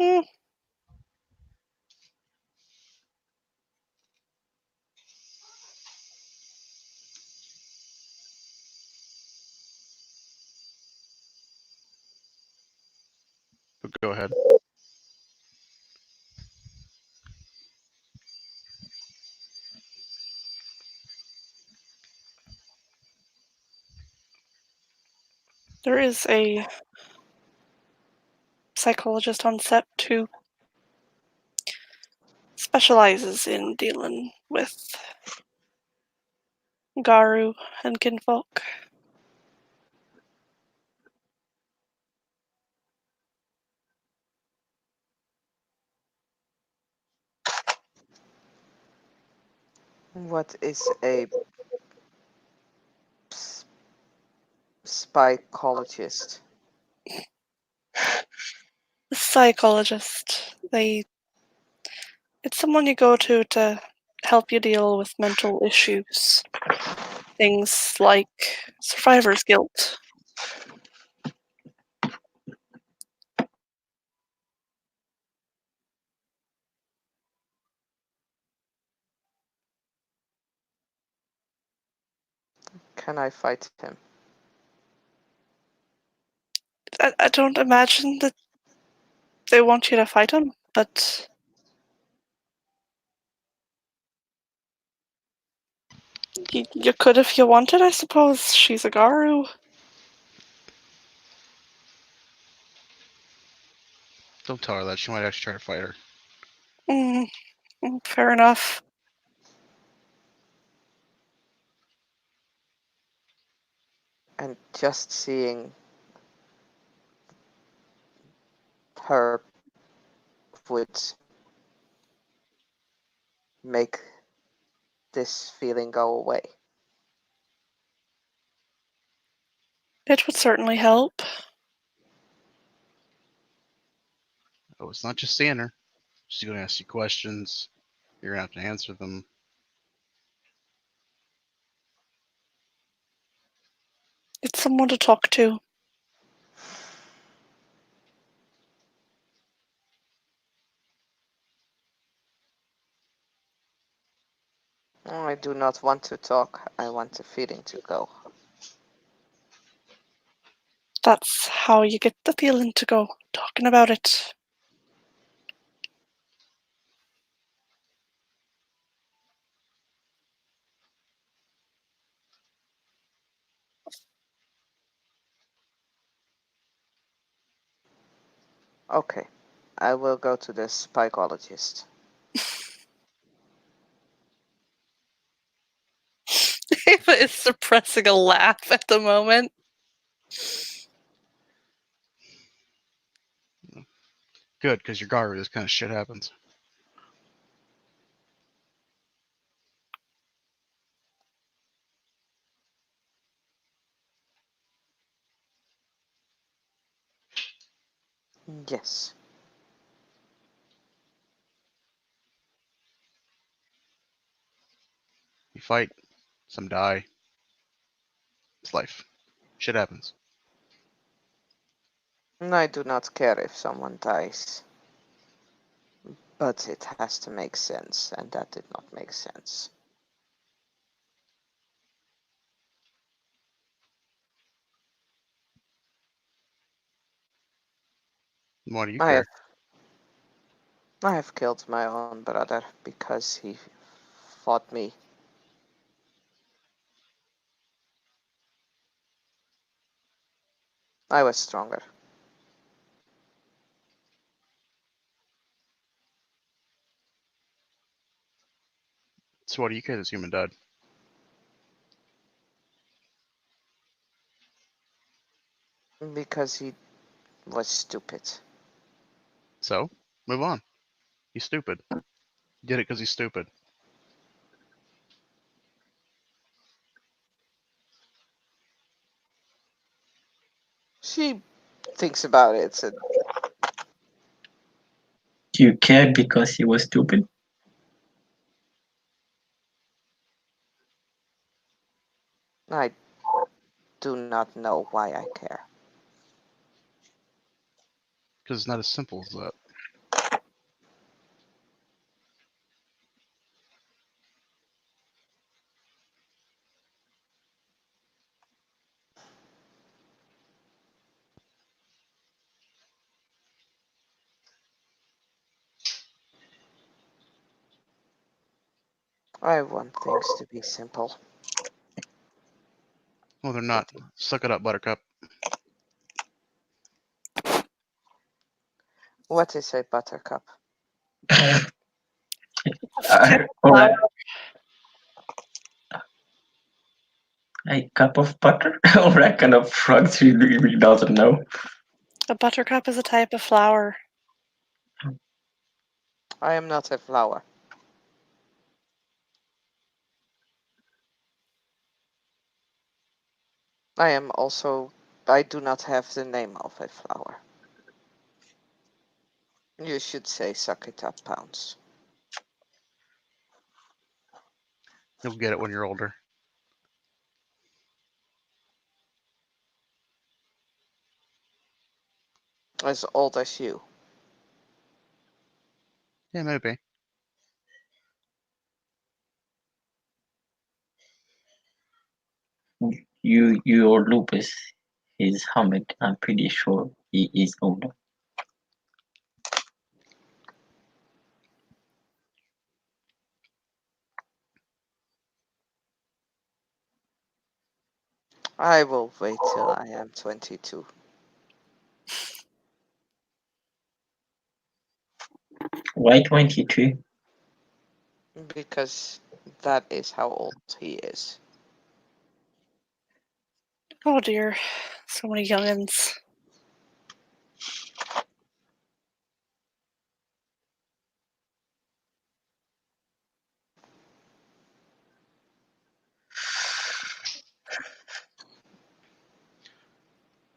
[SPEAKER 1] Hmm.
[SPEAKER 3] But go ahead.
[SPEAKER 1] There is a psychologist on set who specializes in dealing with Garu and kinfolk.
[SPEAKER 2] What is a spy-kologist?
[SPEAKER 1] A psychologist. It's someone you go to help you deal with mental issues. Things like survivor's guilt.
[SPEAKER 2] Can I fight him?
[SPEAKER 1] I don't imagine that they want you to fight him, but you could if you wanted, I suppose. She's a Garu.
[SPEAKER 3] Don't tell her that. She might actually try to fight her.
[SPEAKER 1] Mm, fair enough.
[SPEAKER 2] And just seeing her would make this feeling go away.
[SPEAKER 1] It would certainly help.
[SPEAKER 3] Oh, it's not just seeing her. She's going to ask you questions. You're going to have to answer them.
[SPEAKER 1] It's someone to talk to.
[SPEAKER 2] I do not want to talk. I want the feeling to go.
[SPEAKER 1] That's how you get the feeling to go, talking about it.
[SPEAKER 2] Okay. I will go to the Spy-kologist.
[SPEAKER 1] Ava is suppressing a laugh at the moment.
[SPEAKER 3] Good, because your guard, this kind of shit happens.
[SPEAKER 2] Yes.
[SPEAKER 3] You fight, some die. It's life. Shit happens.
[SPEAKER 2] I do not care if someone dies. But it has to make sense, and that did not make sense.
[SPEAKER 3] Why do you
[SPEAKER 2] I
[SPEAKER 3] care?
[SPEAKER 2] have, I have killed my own brother because he fought me. I was stronger.
[SPEAKER 3] So why do you care this human died?
[SPEAKER 2] Because he was stupid.
[SPEAKER 3] So, move on. He's stupid. You did it because he's stupid.
[SPEAKER 2] She thinks about it, and
[SPEAKER 4] You cared because he was stupid?
[SPEAKER 2] I do not know why I care.
[SPEAKER 3] Because it's not as simple as that.
[SPEAKER 2] I want things to be simple.
[SPEAKER 3] Well, they're not. Suck it up, Buttercup.
[SPEAKER 2] What is a buttercup?
[SPEAKER 4] Or a cup of butter? Or a kind of shrugs, he really doesn't know.
[SPEAKER 1] A buttercup is a type of flower.
[SPEAKER 2] I am not a flower. I do not have the name of a flower. You should say suck it up, Pounce.
[SPEAKER 3] You'll get it when you're older.
[SPEAKER 2] As old as you.
[SPEAKER 3] Yeah, maybe.
[SPEAKER 4] Your lupus is Hamid. I'm pretty sure he is older.
[SPEAKER 2] I will wait till I am 22.
[SPEAKER 4] Why 22?
[SPEAKER 2] Because that is how old he is.
[SPEAKER 1] Oh dear. So many youngins.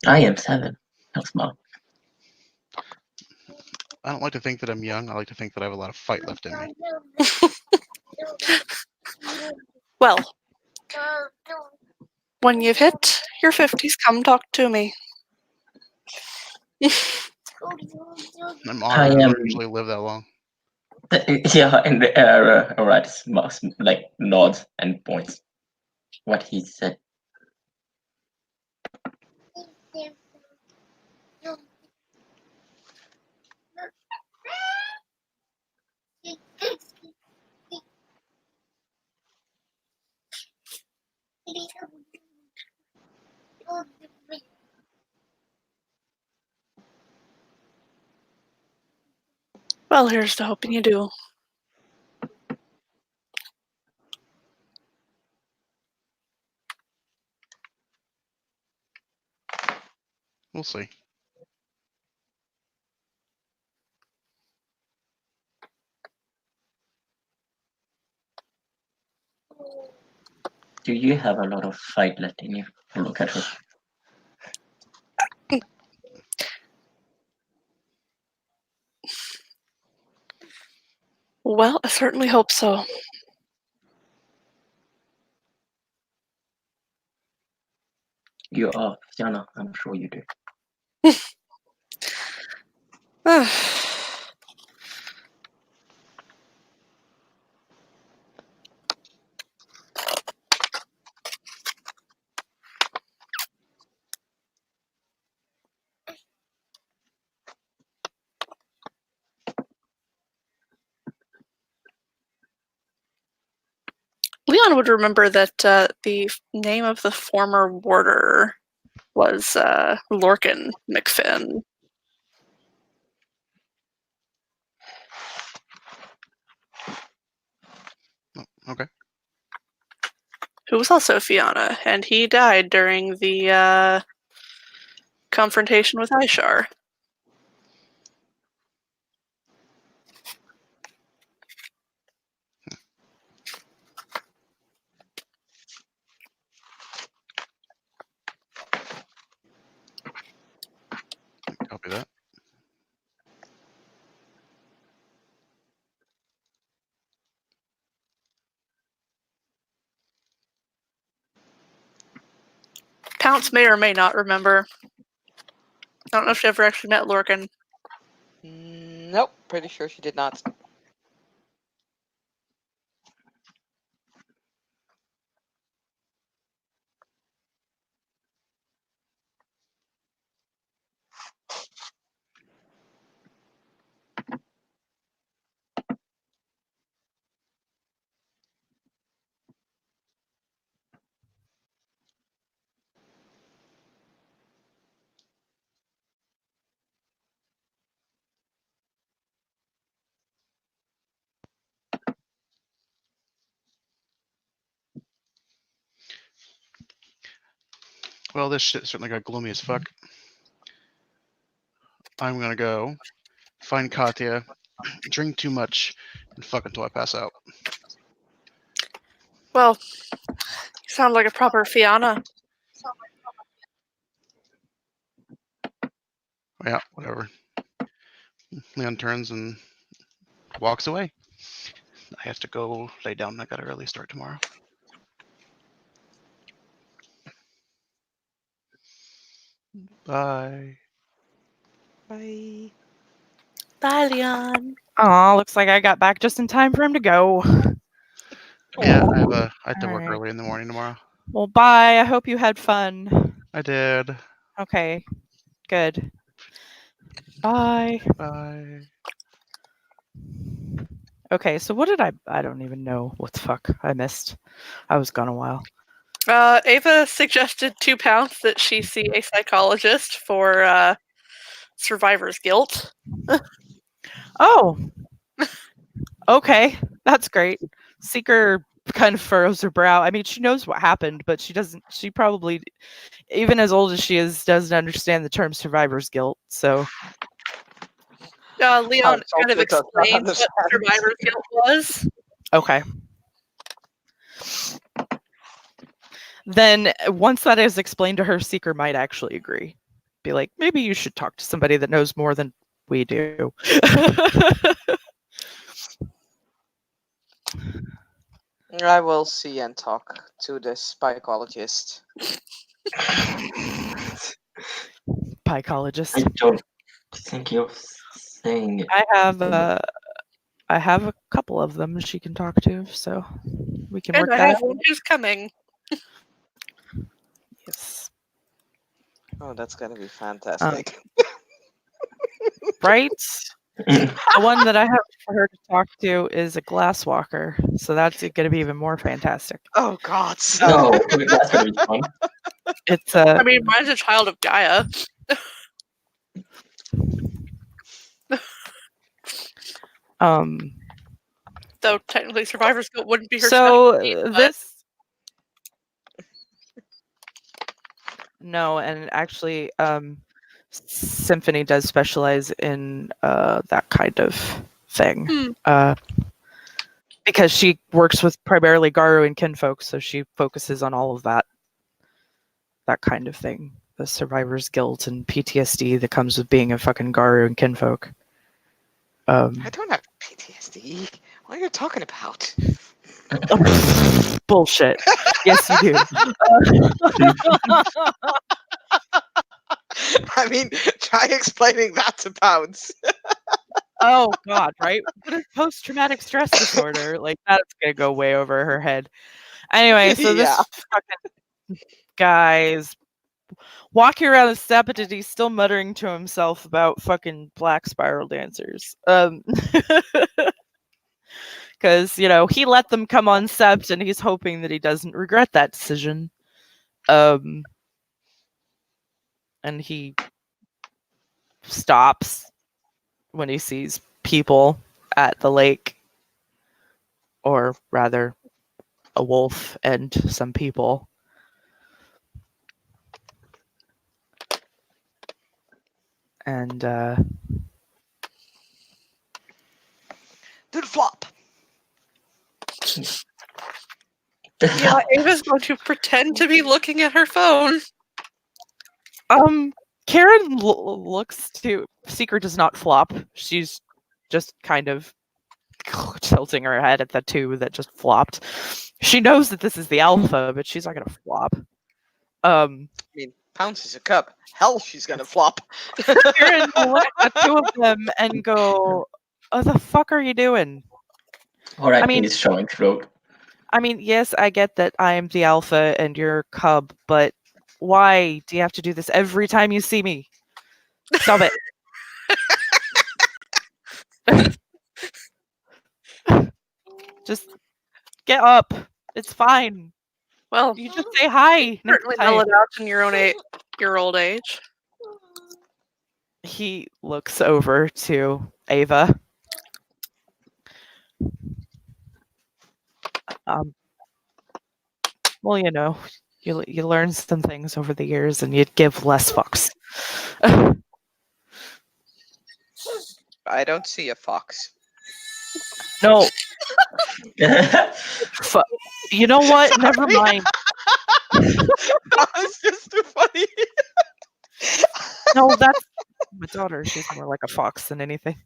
[SPEAKER 4] I am 7. That's smart.
[SPEAKER 3] I don't like to think that I'm young. I like to think that I have a lot of fight left in me.
[SPEAKER 1] Well, when you've hit your 50s, come talk to me.
[SPEAKER 3] I'm
[SPEAKER 4] I
[SPEAKER 3] honored. I
[SPEAKER 4] am.
[SPEAKER 3] don't usually live that long.
[SPEAKER 4] Yeah, and the error, alright, like nods and points what he said.
[SPEAKER 1] Well, here's to hoping you do.
[SPEAKER 3] We'll see.
[SPEAKER 4] Do you have a lot of fight left in you? Look at her.
[SPEAKER 1] Well, I certainly hope so.
[SPEAKER 4] You are, Yana. I'm sure you do.
[SPEAKER 1] Leon would remember that the name of the former warder was Lorcan McFinn.
[SPEAKER 3] Oh, okay.
[SPEAKER 1] Who was also Fiona, and he died during the confrontation with Ishar.
[SPEAKER 3] Copy that.
[SPEAKER 1] Pounce may or may not remember. I don't know if she ever actually met Lorcan.
[SPEAKER 2] Nope, pretty sure she did not.
[SPEAKER 3] Well, this shit certainly got gloomy as fuck. I'm gonna go find Katya, drink too much, and fuck until I pass out.
[SPEAKER 1] Well, you sound like a proper Fiona.
[SPEAKER 3] Yeah, whatever. Leon turns and walks away. I have to go lay down. I got an early start tomorrow. Bye.
[SPEAKER 2] Bye.
[SPEAKER 1] Bye, Leon.
[SPEAKER 5] Aw, looks like I got back just in time for him to go.
[SPEAKER 3] Yeah, I have to work
[SPEAKER 5] Alright.
[SPEAKER 3] early in the morning tomorrow.
[SPEAKER 5] Well, bye. I hope you had fun.
[SPEAKER 3] I did.
[SPEAKER 5] Okay, good. Bye.
[SPEAKER 3] Bye.
[SPEAKER 5] Okay, so what did I don't even know what the fuck I missed. I was gone a while.
[SPEAKER 1] Ava suggested to Pounce that she see a psychologist for survivor's guilt.
[SPEAKER 5] Oh. Okay, that's great. Seeker kind of furrows her brow. I mean, she knows what happened, but she probably, even as old as she is, doesn't understand the term survivor's guilt. So,
[SPEAKER 1] Leon kind of
[SPEAKER 2] Culture does not
[SPEAKER 1] explained what
[SPEAKER 2] understand.
[SPEAKER 1] survivor's guilt was.
[SPEAKER 5] okay. Then once that is explained to her, Seeker might actually agree. Be like, maybe you should talk to somebody that knows more than we do.
[SPEAKER 2] I will see and talk to the Spy-kologist.
[SPEAKER 5] Psychologist.
[SPEAKER 4] I don't think you're saying it.
[SPEAKER 5] I have a couple of them she can talk to, so we can
[SPEAKER 1] And
[SPEAKER 5] work
[SPEAKER 1] I
[SPEAKER 5] that
[SPEAKER 1] have
[SPEAKER 5] out.
[SPEAKER 1] one who's coming.
[SPEAKER 5] Yes.
[SPEAKER 2] Oh, that's gonna be fantastic.
[SPEAKER 5] Right? The one that I have for her to talk to is a glass walker, so that's going to be even more fantastic.
[SPEAKER 2] Oh God!
[SPEAKER 4] No, that's gonna be fun.
[SPEAKER 5] It's
[SPEAKER 1] I mean, mine's a child of Gaia. Though technically survivor's guilt wouldn't be her
[SPEAKER 5] So
[SPEAKER 1] specialty, but
[SPEAKER 5] this no, and actually, Symphony does specialize in that kind of thing. Because she works with primarily Garu and kinfolk, so she focuses on all of that kind of thing. The survivor's guilt and PTSD that comes with being a fucking Garu and kinfolk.
[SPEAKER 2] I don't have PTSD. What are you talking about?
[SPEAKER 5] Bullshit. Yes, you do.
[SPEAKER 2] I mean, try explaining that to Pounce.
[SPEAKER 5] Oh God, right? What is post-traumatic stress disorder? Like that's gonna go way over her head. Anyway, so this
[SPEAKER 2] Yeah.
[SPEAKER 5] fucking guy is walking around the steppe and he's still muttering to himself about fucking black spiral dancers. Because he let them come on Sept and he's hoping that he doesn't regret that decision. And he stops when he sees people at the lake, or rather a wolf and some people. And
[SPEAKER 2] Dude, flop.
[SPEAKER 1] yeah, Ava's going to pretend to be looking at her phone.
[SPEAKER 5] Karen looks to Seeker does not flop. She's just kind of tilting her head at the two that just flopped. She knows that this is the alpha, but she's not gonna flop.
[SPEAKER 2] I mean, Pounce is a cub. Hell, she's gonna flop.
[SPEAKER 5] Karen will look at the two of them and go, "Oh, the fuck are you doing?"
[SPEAKER 4] All right,
[SPEAKER 5] I mean-
[SPEAKER 4] his showing throat.
[SPEAKER 5] I mean, yes, I get that I am the alpha and you're cub, but why do you have to do this every time you see me? Stop it. Just get up. It's fine.
[SPEAKER 1] Well,
[SPEAKER 5] You just say hi. next
[SPEAKER 1] certainly
[SPEAKER 5] time.
[SPEAKER 1] mellow it out in your old age.
[SPEAKER 5] He looks over to Ava. Well, you learn some things over the years, and you'd give less fucks.
[SPEAKER 2] I don't see a fox.
[SPEAKER 5] No, you know what?
[SPEAKER 2] Sorry.
[SPEAKER 5] Never mind.
[SPEAKER 2] That was just too funny.
[SPEAKER 5] No, that's my daughter. She's more like a fox than anything.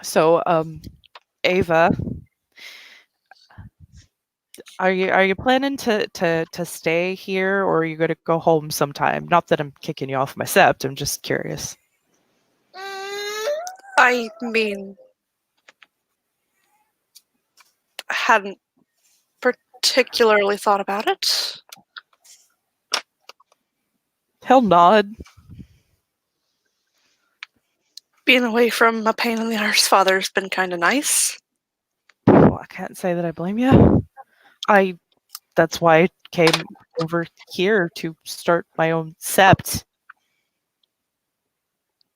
[SPEAKER 5] So, Ava, are you planning to stay here, or are you going to go home sometime? Not that I'm kicking you off my sept. I'm just curious.
[SPEAKER 1] I mean, I hadn't particularly thought about it.
[SPEAKER 5] He'll nod.
[SPEAKER 1] Being away from a pain in the arse father's been kind of nice.
[SPEAKER 5] Well, I can't say that I blame you. That's why I came over here to start my own sept.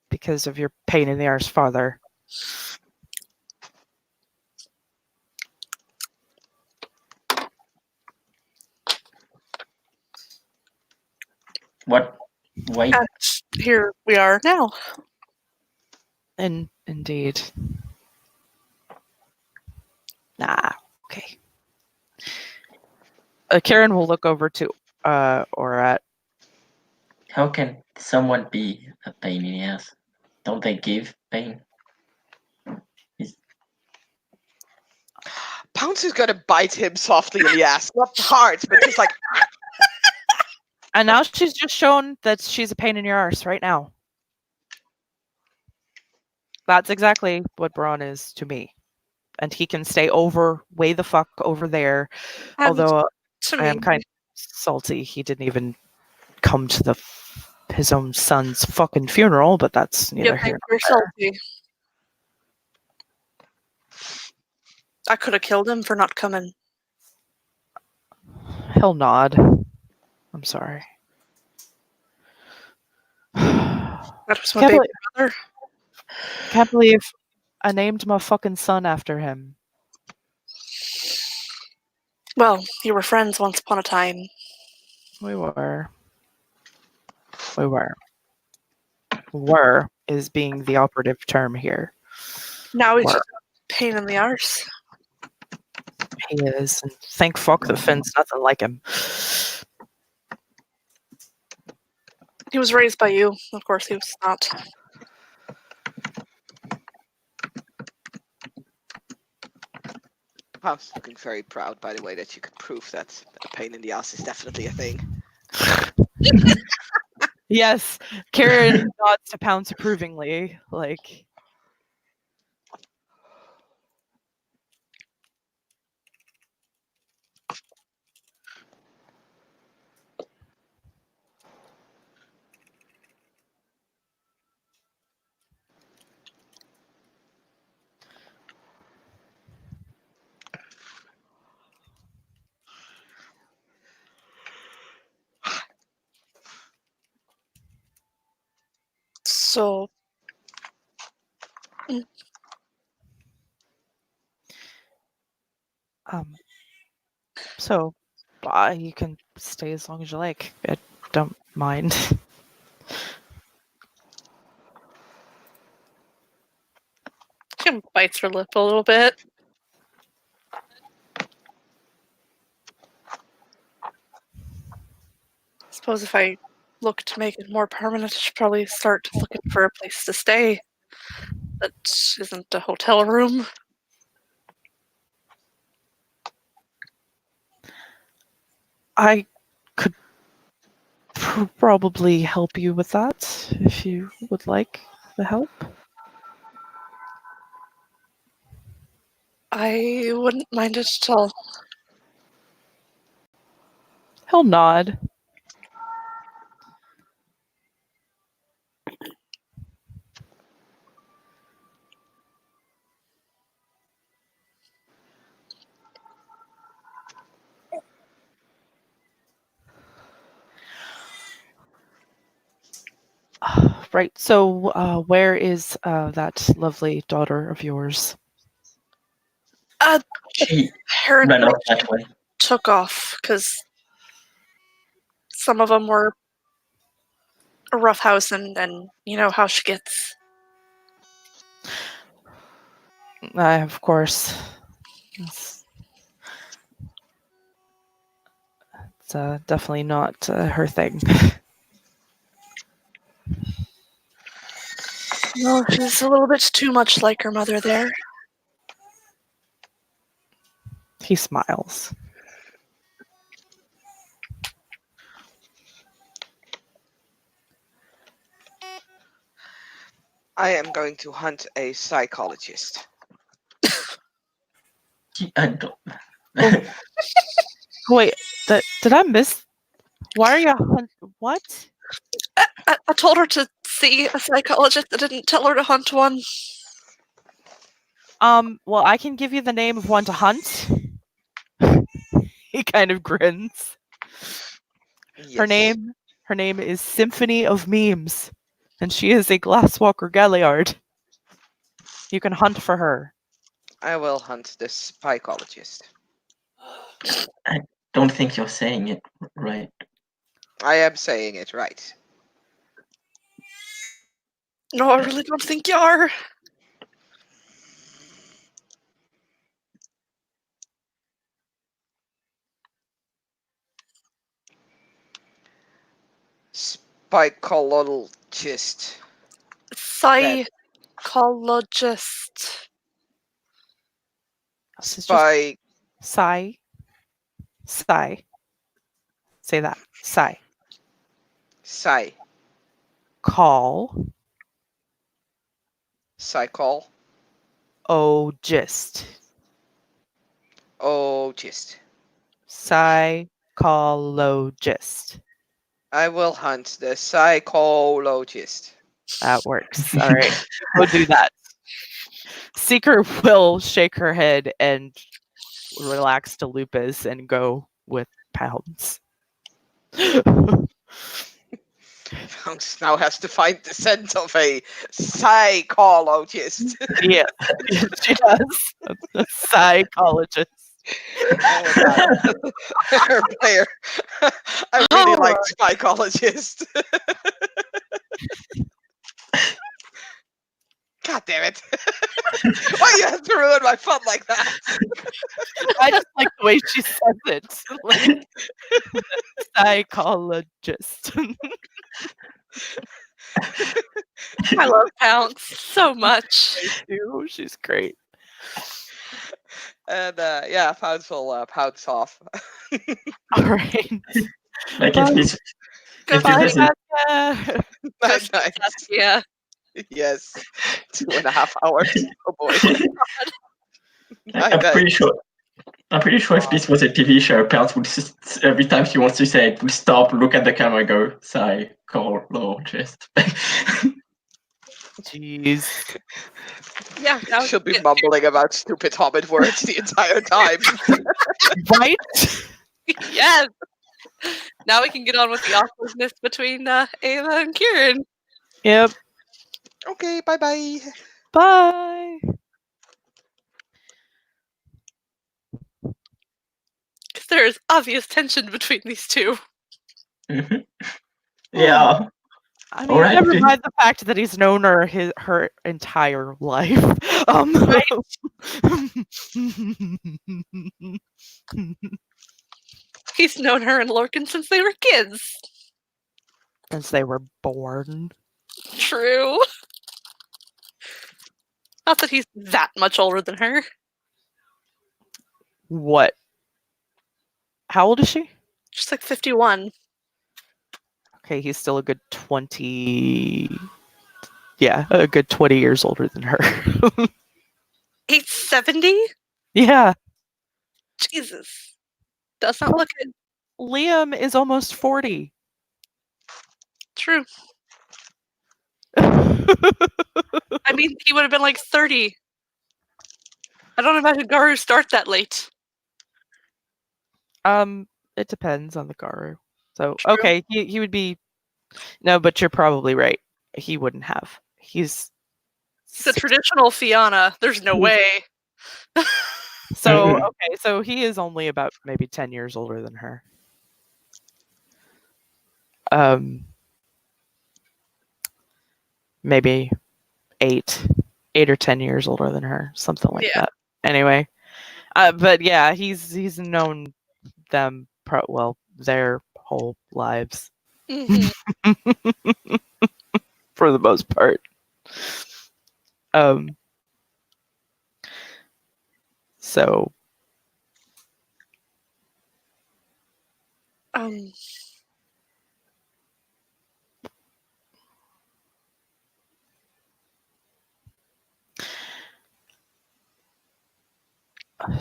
[SPEAKER 5] Because of your pain in the arse father.
[SPEAKER 4] What? Wait.
[SPEAKER 1] And here we are now.
[SPEAKER 5] Indeed. Nah, okay. Karen will look over to Orat.
[SPEAKER 4] How can someone be a pain in the ass? Don't they give pain?
[SPEAKER 2] Pounce is gonna bite him softly in the ass. Not hard, but just like.
[SPEAKER 5] And now she's just shown that she's a pain in your arse right now. That's exactly what Braun is to me. And he can stay way the fuck over there.
[SPEAKER 1] And
[SPEAKER 5] Although
[SPEAKER 1] to
[SPEAKER 5] I am
[SPEAKER 1] me,
[SPEAKER 5] kind of salty he didn't even come to his own son's fucking funeral, but that's neither
[SPEAKER 1] you
[SPEAKER 5] here
[SPEAKER 1] think we're salty. I could have killed him for not coming.
[SPEAKER 5] He'll nod. I'm sorry.
[SPEAKER 1] That was my
[SPEAKER 5] Can't
[SPEAKER 1] baby
[SPEAKER 5] believe,
[SPEAKER 1] brother.
[SPEAKER 5] can't believe I named my fucking son after him.
[SPEAKER 1] Well, you were friends once upon a time.
[SPEAKER 5] We were. We were. Were is being the operative term here.
[SPEAKER 1] Now he's
[SPEAKER 5] Were.
[SPEAKER 1] just a pain in the arse.
[SPEAKER 5] He is. And thank fuck the Finn's nothing like him.
[SPEAKER 1] He was raised by you. Of course he was not.
[SPEAKER 2] Pounce looking very proud, by the way, that you could prove that a pain in the ass is definitely a thing.
[SPEAKER 5] Yes. Karen nods to Pounce approvingly. Like,
[SPEAKER 1] So,
[SPEAKER 5] um, so you can stay as long as you like. I don't mind.
[SPEAKER 1] Kim bites her lip a little bit. Suppose if I look to make it more permanent, I should probably start looking for a place to stay that isn't a hotel room.
[SPEAKER 5] I could probably help you with that if you would like the help.
[SPEAKER 1] I wouldn't mind it at all.
[SPEAKER 5] He'll nod. Right. So, where is that lovely daughter of yours?
[SPEAKER 4] She
[SPEAKER 1] Apparently
[SPEAKER 4] ran off that way.
[SPEAKER 1] took off because some of them were a rough house, and you know how she gets.
[SPEAKER 5] Of course. It's definitely not her thing.
[SPEAKER 1] No, she's a little bit too much like her mother there.
[SPEAKER 5] He smiles.
[SPEAKER 2] I am going to hunt a psychologist.
[SPEAKER 5] Wait, did I miss? Why are you what?
[SPEAKER 1] I told her to see a psychologist. I didn't tell her to hunt one.
[SPEAKER 5] Well, I can give you the name of one to hunt. He kind of grins. Her
[SPEAKER 2] Yes.
[SPEAKER 5] name is Symphony of Memes, and she is a Glasswalker Galliard. You can hunt for her.
[SPEAKER 2] I will hunt the spycologist.
[SPEAKER 4] I don't think you're saying it right.
[SPEAKER 2] I am saying it right.
[SPEAKER 1] No, I really don't think you are.
[SPEAKER 2] Spycologist.
[SPEAKER 1] Psychologist.
[SPEAKER 5] This is just
[SPEAKER 2] Spy.
[SPEAKER 5] sigh. Sigh. Say that. Sigh.
[SPEAKER 2] Psy.
[SPEAKER 5] Call.
[SPEAKER 2] Psychol.
[SPEAKER 5] Oh, gist.
[SPEAKER 2] Oh, just.
[SPEAKER 5] Psychologist.
[SPEAKER 2] I will hunt the psychologist.
[SPEAKER 5] That works. All right. Go do that. Seeker will shake her head and relax to Lupus and go with Pounds.
[SPEAKER 2] Pounce now has to find the scent of a psychologist.
[SPEAKER 5] Yeah, she does. A psychologist.
[SPEAKER 2] Oh god. Player. I really like Spy-kologist. God damn it. Why you have to ruin my fun like that?
[SPEAKER 5] I just like the way she says it. Like, psychologist.
[SPEAKER 1] I love Pounce so much.
[SPEAKER 5] Ew, she's great.
[SPEAKER 2] And yeah, Pounce will pounce off.
[SPEAKER 5] All right.
[SPEAKER 4] Like
[SPEAKER 5] Bye.
[SPEAKER 4] if this
[SPEAKER 1] Goodbye,
[SPEAKER 4] was a-
[SPEAKER 5] Yeah.
[SPEAKER 2] Nice.
[SPEAKER 1] Yeah.
[SPEAKER 2] Yes. 2.5 hours. Oh boy.
[SPEAKER 4] I'm
[SPEAKER 2] Nice.
[SPEAKER 4] pretty sure. I'm pretty sure if this was a TV show, Pounce would just, every time she wants to say it, would stop, look at the camera, and go psychologist.
[SPEAKER 5] Jeez.
[SPEAKER 1] Yeah. That
[SPEAKER 2] She'll be mumbling about stupid Hobbit words the entire time.
[SPEAKER 5] Right?
[SPEAKER 1] Yes. Now we can get on with the awkwardness between Ava and Kieran.
[SPEAKER 5] Yep.
[SPEAKER 2] Okay, bye-bye.
[SPEAKER 5] Bye.
[SPEAKER 1] Because there is obvious tension between these two.
[SPEAKER 4] Mhm. Yeah.
[SPEAKER 5] I mean,
[SPEAKER 4] Alright,
[SPEAKER 5] never
[SPEAKER 4] then.
[SPEAKER 5] mind the fact that he's known her entire life.
[SPEAKER 1] He's known her and Lorcan since they were kids.
[SPEAKER 5] Since they were born.
[SPEAKER 1] True. Not that he's that much older than her.
[SPEAKER 5] What? How old is she?
[SPEAKER 1] Just like 51.
[SPEAKER 5] Okay, he's still a good 20. Yeah, a good 20 years older than her.
[SPEAKER 1] 870?
[SPEAKER 5] Yeah.
[SPEAKER 1] Jesus. Does not look it.
[SPEAKER 5] Liam is almost 40.
[SPEAKER 1] True. I mean, he would have been like 30. I don't imagine Garu start that late.
[SPEAKER 5] It depends on the Garu. So,
[SPEAKER 1] True.
[SPEAKER 5] okay, he would be. No, but you're probably right. He wouldn't have. He's
[SPEAKER 1] He's a traditional Fianna. There's no way.
[SPEAKER 5] so
[SPEAKER 4] Mhm.
[SPEAKER 5] okay. So he is only about maybe 10 years older than her. Maybe 8 or 10 years older than her, something like
[SPEAKER 1] Yeah.
[SPEAKER 5] that. Anyway, but yeah, he's known them their whole lives
[SPEAKER 1] Mhm.
[SPEAKER 5] for the most part.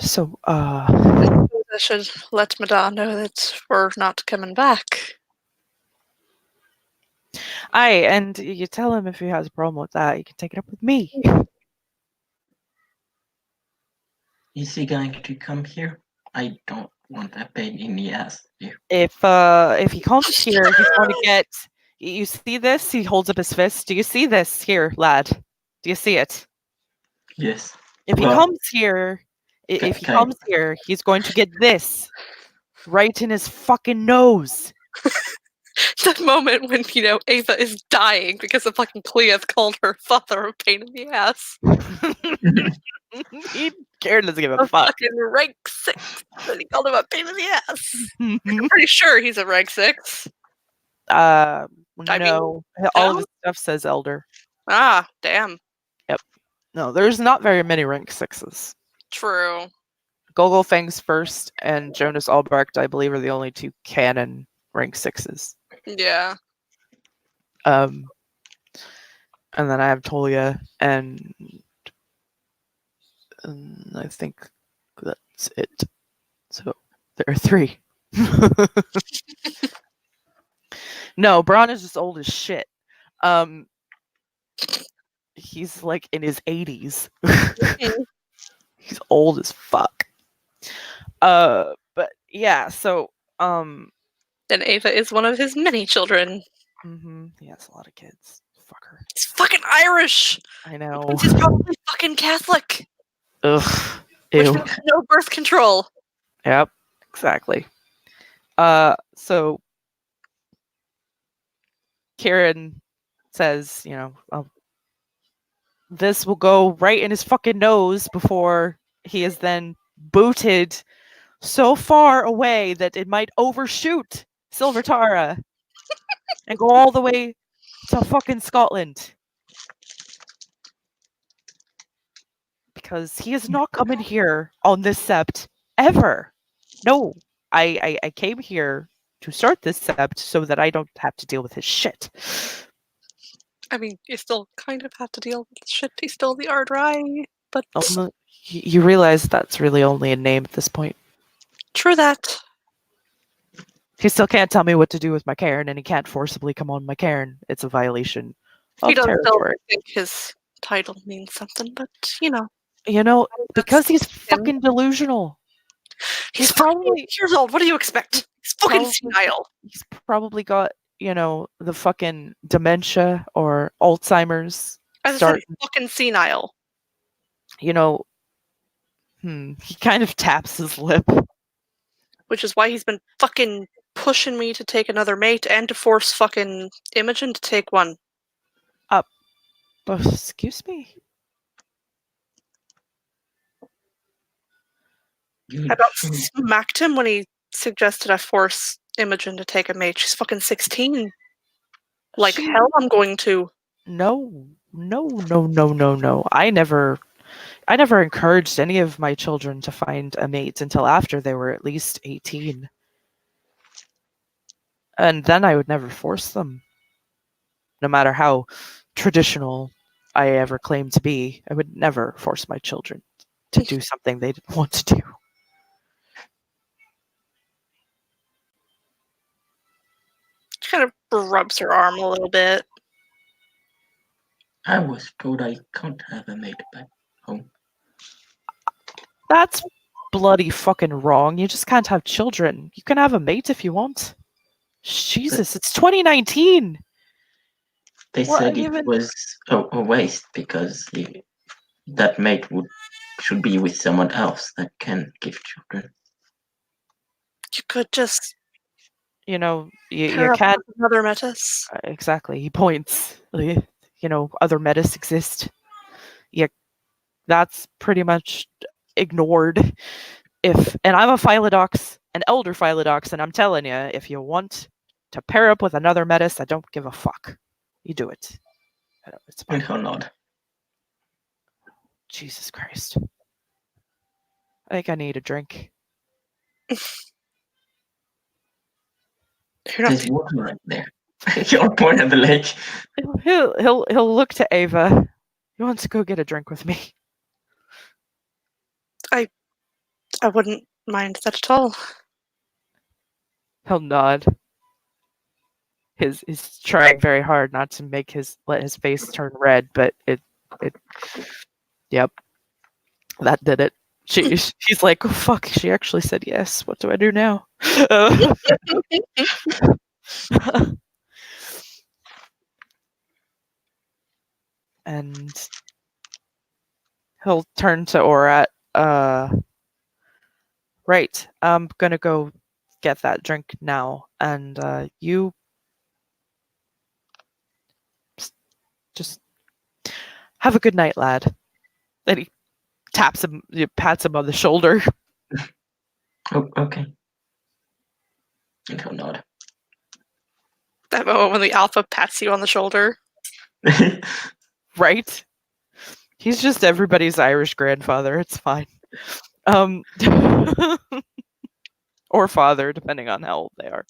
[SPEAKER 5] So
[SPEAKER 1] I should let Madame know that we're not coming back.
[SPEAKER 5] and you tell him if he has a problem with that, you can take it up with me.
[SPEAKER 4] Is he going to come here? I don't want that pain in the ass. Yeah.
[SPEAKER 5] If he comes here, he's going to get. You see this? He holds up his fist. Do you see this here, lad? Do you see it?
[SPEAKER 4] Yes.
[SPEAKER 5] If he
[SPEAKER 4] Well,
[SPEAKER 5] comes here, if he
[SPEAKER 4] okay.
[SPEAKER 5] comes here, he's going to get this right in his fucking nose.
[SPEAKER 1] The moment when, Ava is dying because a fucking Cleeth called her father a pain in the ass.
[SPEAKER 5] Karen doesn't give a
[SPEAKER 1] A
[SPEAKER 5] fuck.
[SPEAKER 1] fucking rank 6. And he called him a pain in the ass. I'm pretty sure he's a rank 6.
[SPEAKER 5] No,
[SPEAKER 1] no?
[SPEAKER 5] all of his stuff says elder.
[SPEAKER 1] Ah, damn.
[SPEAKER 5] No, there's not very many rank 6s.
[SPEAKER 1] True.
[SPEAKER 5] Gogolfang's first and Jonas Albrecht, I believe, are the only 2 canon rank 6s.
[SPEAKER 1] Yeah.
[SPEAKER 5] And then I have Tolia, and I think that's it. So there are 3. No, Braun is just old as shit. He's like in his 80s. He's old as fuck. But yeah, so
[SPEAKER 1] And Ava is one of his many children.
[SPEAKER 5] He has a lot of kids. Fucker.
[SPEAKER 1] He's fucking Irish!
[SPEAKER 5] I know.
[SPEAKER 1] Which means he's probably fucking Catholic!
[SPEAKER 5] Ugh.
[SPEAKER 1] Which
[SPEAKER 5] Ew.
[SPEAKER 1] means no birth control!
[SPEAKER 5] Yep. Exactly. So Kieran says, this will go right in his fucking nose before he is then booted so far away that it might overshoot Silver Tara and go all the way to fucking Scotland. Because he is not coming here on this sept ever. No, I came here to start this sept so that I don't have to deal with his shit.
[SPEAKER 1] I mean, you still kind of have to deal with shit. He's still the Ardrai, but
[SPEAKER 5] You realize that's really only a name at this point.
[SPEAKER 1] true that.
[SPEAKER 5] He still can't tell me what to do with my cairn, and he can't forcibly come on my cairn. It's a violation
[SPEAKER 1] He
[SPEAKER 5] of
[SPEAKER 1] does still
[SPEAKER 5] territory.
[SPEAKER 1] think his title means something, but
[SPEAKER 5] Because he's
[SPEAKER 1] him.
[SPEAKER 5] fucking delusional.
[SPEAKER 1] He's
[SPEAKER 5] probably
[SPEAKER 1] 8 years old. What do you expect? He's fucking
[SPEAKER 5] probably-
[SPEAKER 1] senile.
[SPEAKER 5] He's probably got, the fucking dementia or Alzheimer's.
[SPEAKER 1] As I said, he's fucking senile.
[SPEAKER 5] He kind of taps his lip.
[SPEAKER 1] Which is why he's been fucking pushing me to take another mate and to force fucking Imogen to take one.
[SPEAKER 5] But excuse me.
[SPEAKER 1] I about smacked him when he suggested I force Imogen to take a mate. She's fucking 16. Like hell I'm going to.
[SPEAKER 5] No. I never encouraged any of my children to find a mate until after they were at least 18. And then I would never force them. No matter how traditional I ever claimed to be, I would never force my children to do something they didn't want to do.
[SPEAKER 1] She kind of rubs her arm a little bit.
[SPEAKER 4] I was told I can't have a mate back home.
[SPEAKER 5] That's bloody fucking wrong. You just can't have children. You can have a mate if you want. Jesus, it's 2019.
[SPEAKER 4] They said it was a waste because that mate should be with someone else that can give children.
[SPEAKER 1] You could just
[SPEAKER 5] you
[SPEAKER 1] pair up
[SPEAKER 5] can't.
[SPEAKER 1] with another metis.
[SPEAKER 5] Exactly. He points. Other metis exist. Yeah, that's pretty much ignored. And I'm a Philodox, an elder Philodox, and I'm telling you, if you want to pair up with another metis, I don't give a fuck. You do it. It's
[SPEAKER 4] And
[SPEAKER 5] fine.
[SPEAKER 4] how not?
[SPEAKER 5] Jesus Christ. I think I need a drink.
[SPEAKER 4] There's water right there. Your point at the lake.
[SPEAKER 5] He'll look to Ava. He wants to go get a drink with me.
[SPEAKER 1] I wouldn't mind that at all.
[SPEAKER 5] He'll nod. He's trying very hard not to let his face turn red, but yep, that did it. She's like, oh fuck, she actually said yes. What do I do now? And he'll turn to Orat. Right, I'm gonna go get that drink now, and you just have a good night, lad. Then he pats him on the shoulder.
[SPEAKER 4] Oh, okay. And he'll nod.
[SPEAKER 1] That moment when the alpha pats you on the shoulder.
[SPEAKER 5] Right? He's just everybody's Irish grandfather. It's fine. Or father, depending on how old they are.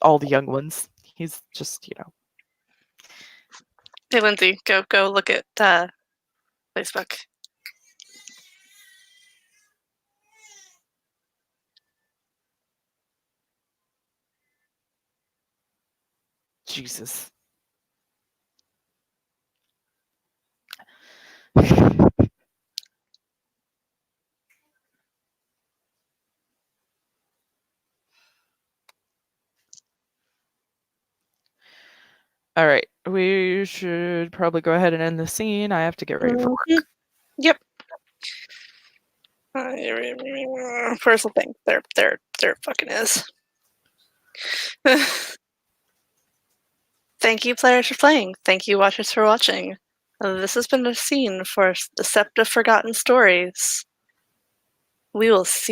[SPEAKER 5] All the young ones. He's just,
[SPEAKER 1] Hey, Lindsay, go look at Facebook.
[SPEAKER 5] Jesus. All right, we should probably go ahead and end the scene. I have to get ready for work.
[SPEAKER 1] Yep. Where's the thing? There fucking is. Thank you, players, for playing. Thank you, watchers, for watching. This has been a scene for the Sept of Forgotten Stories. We will see you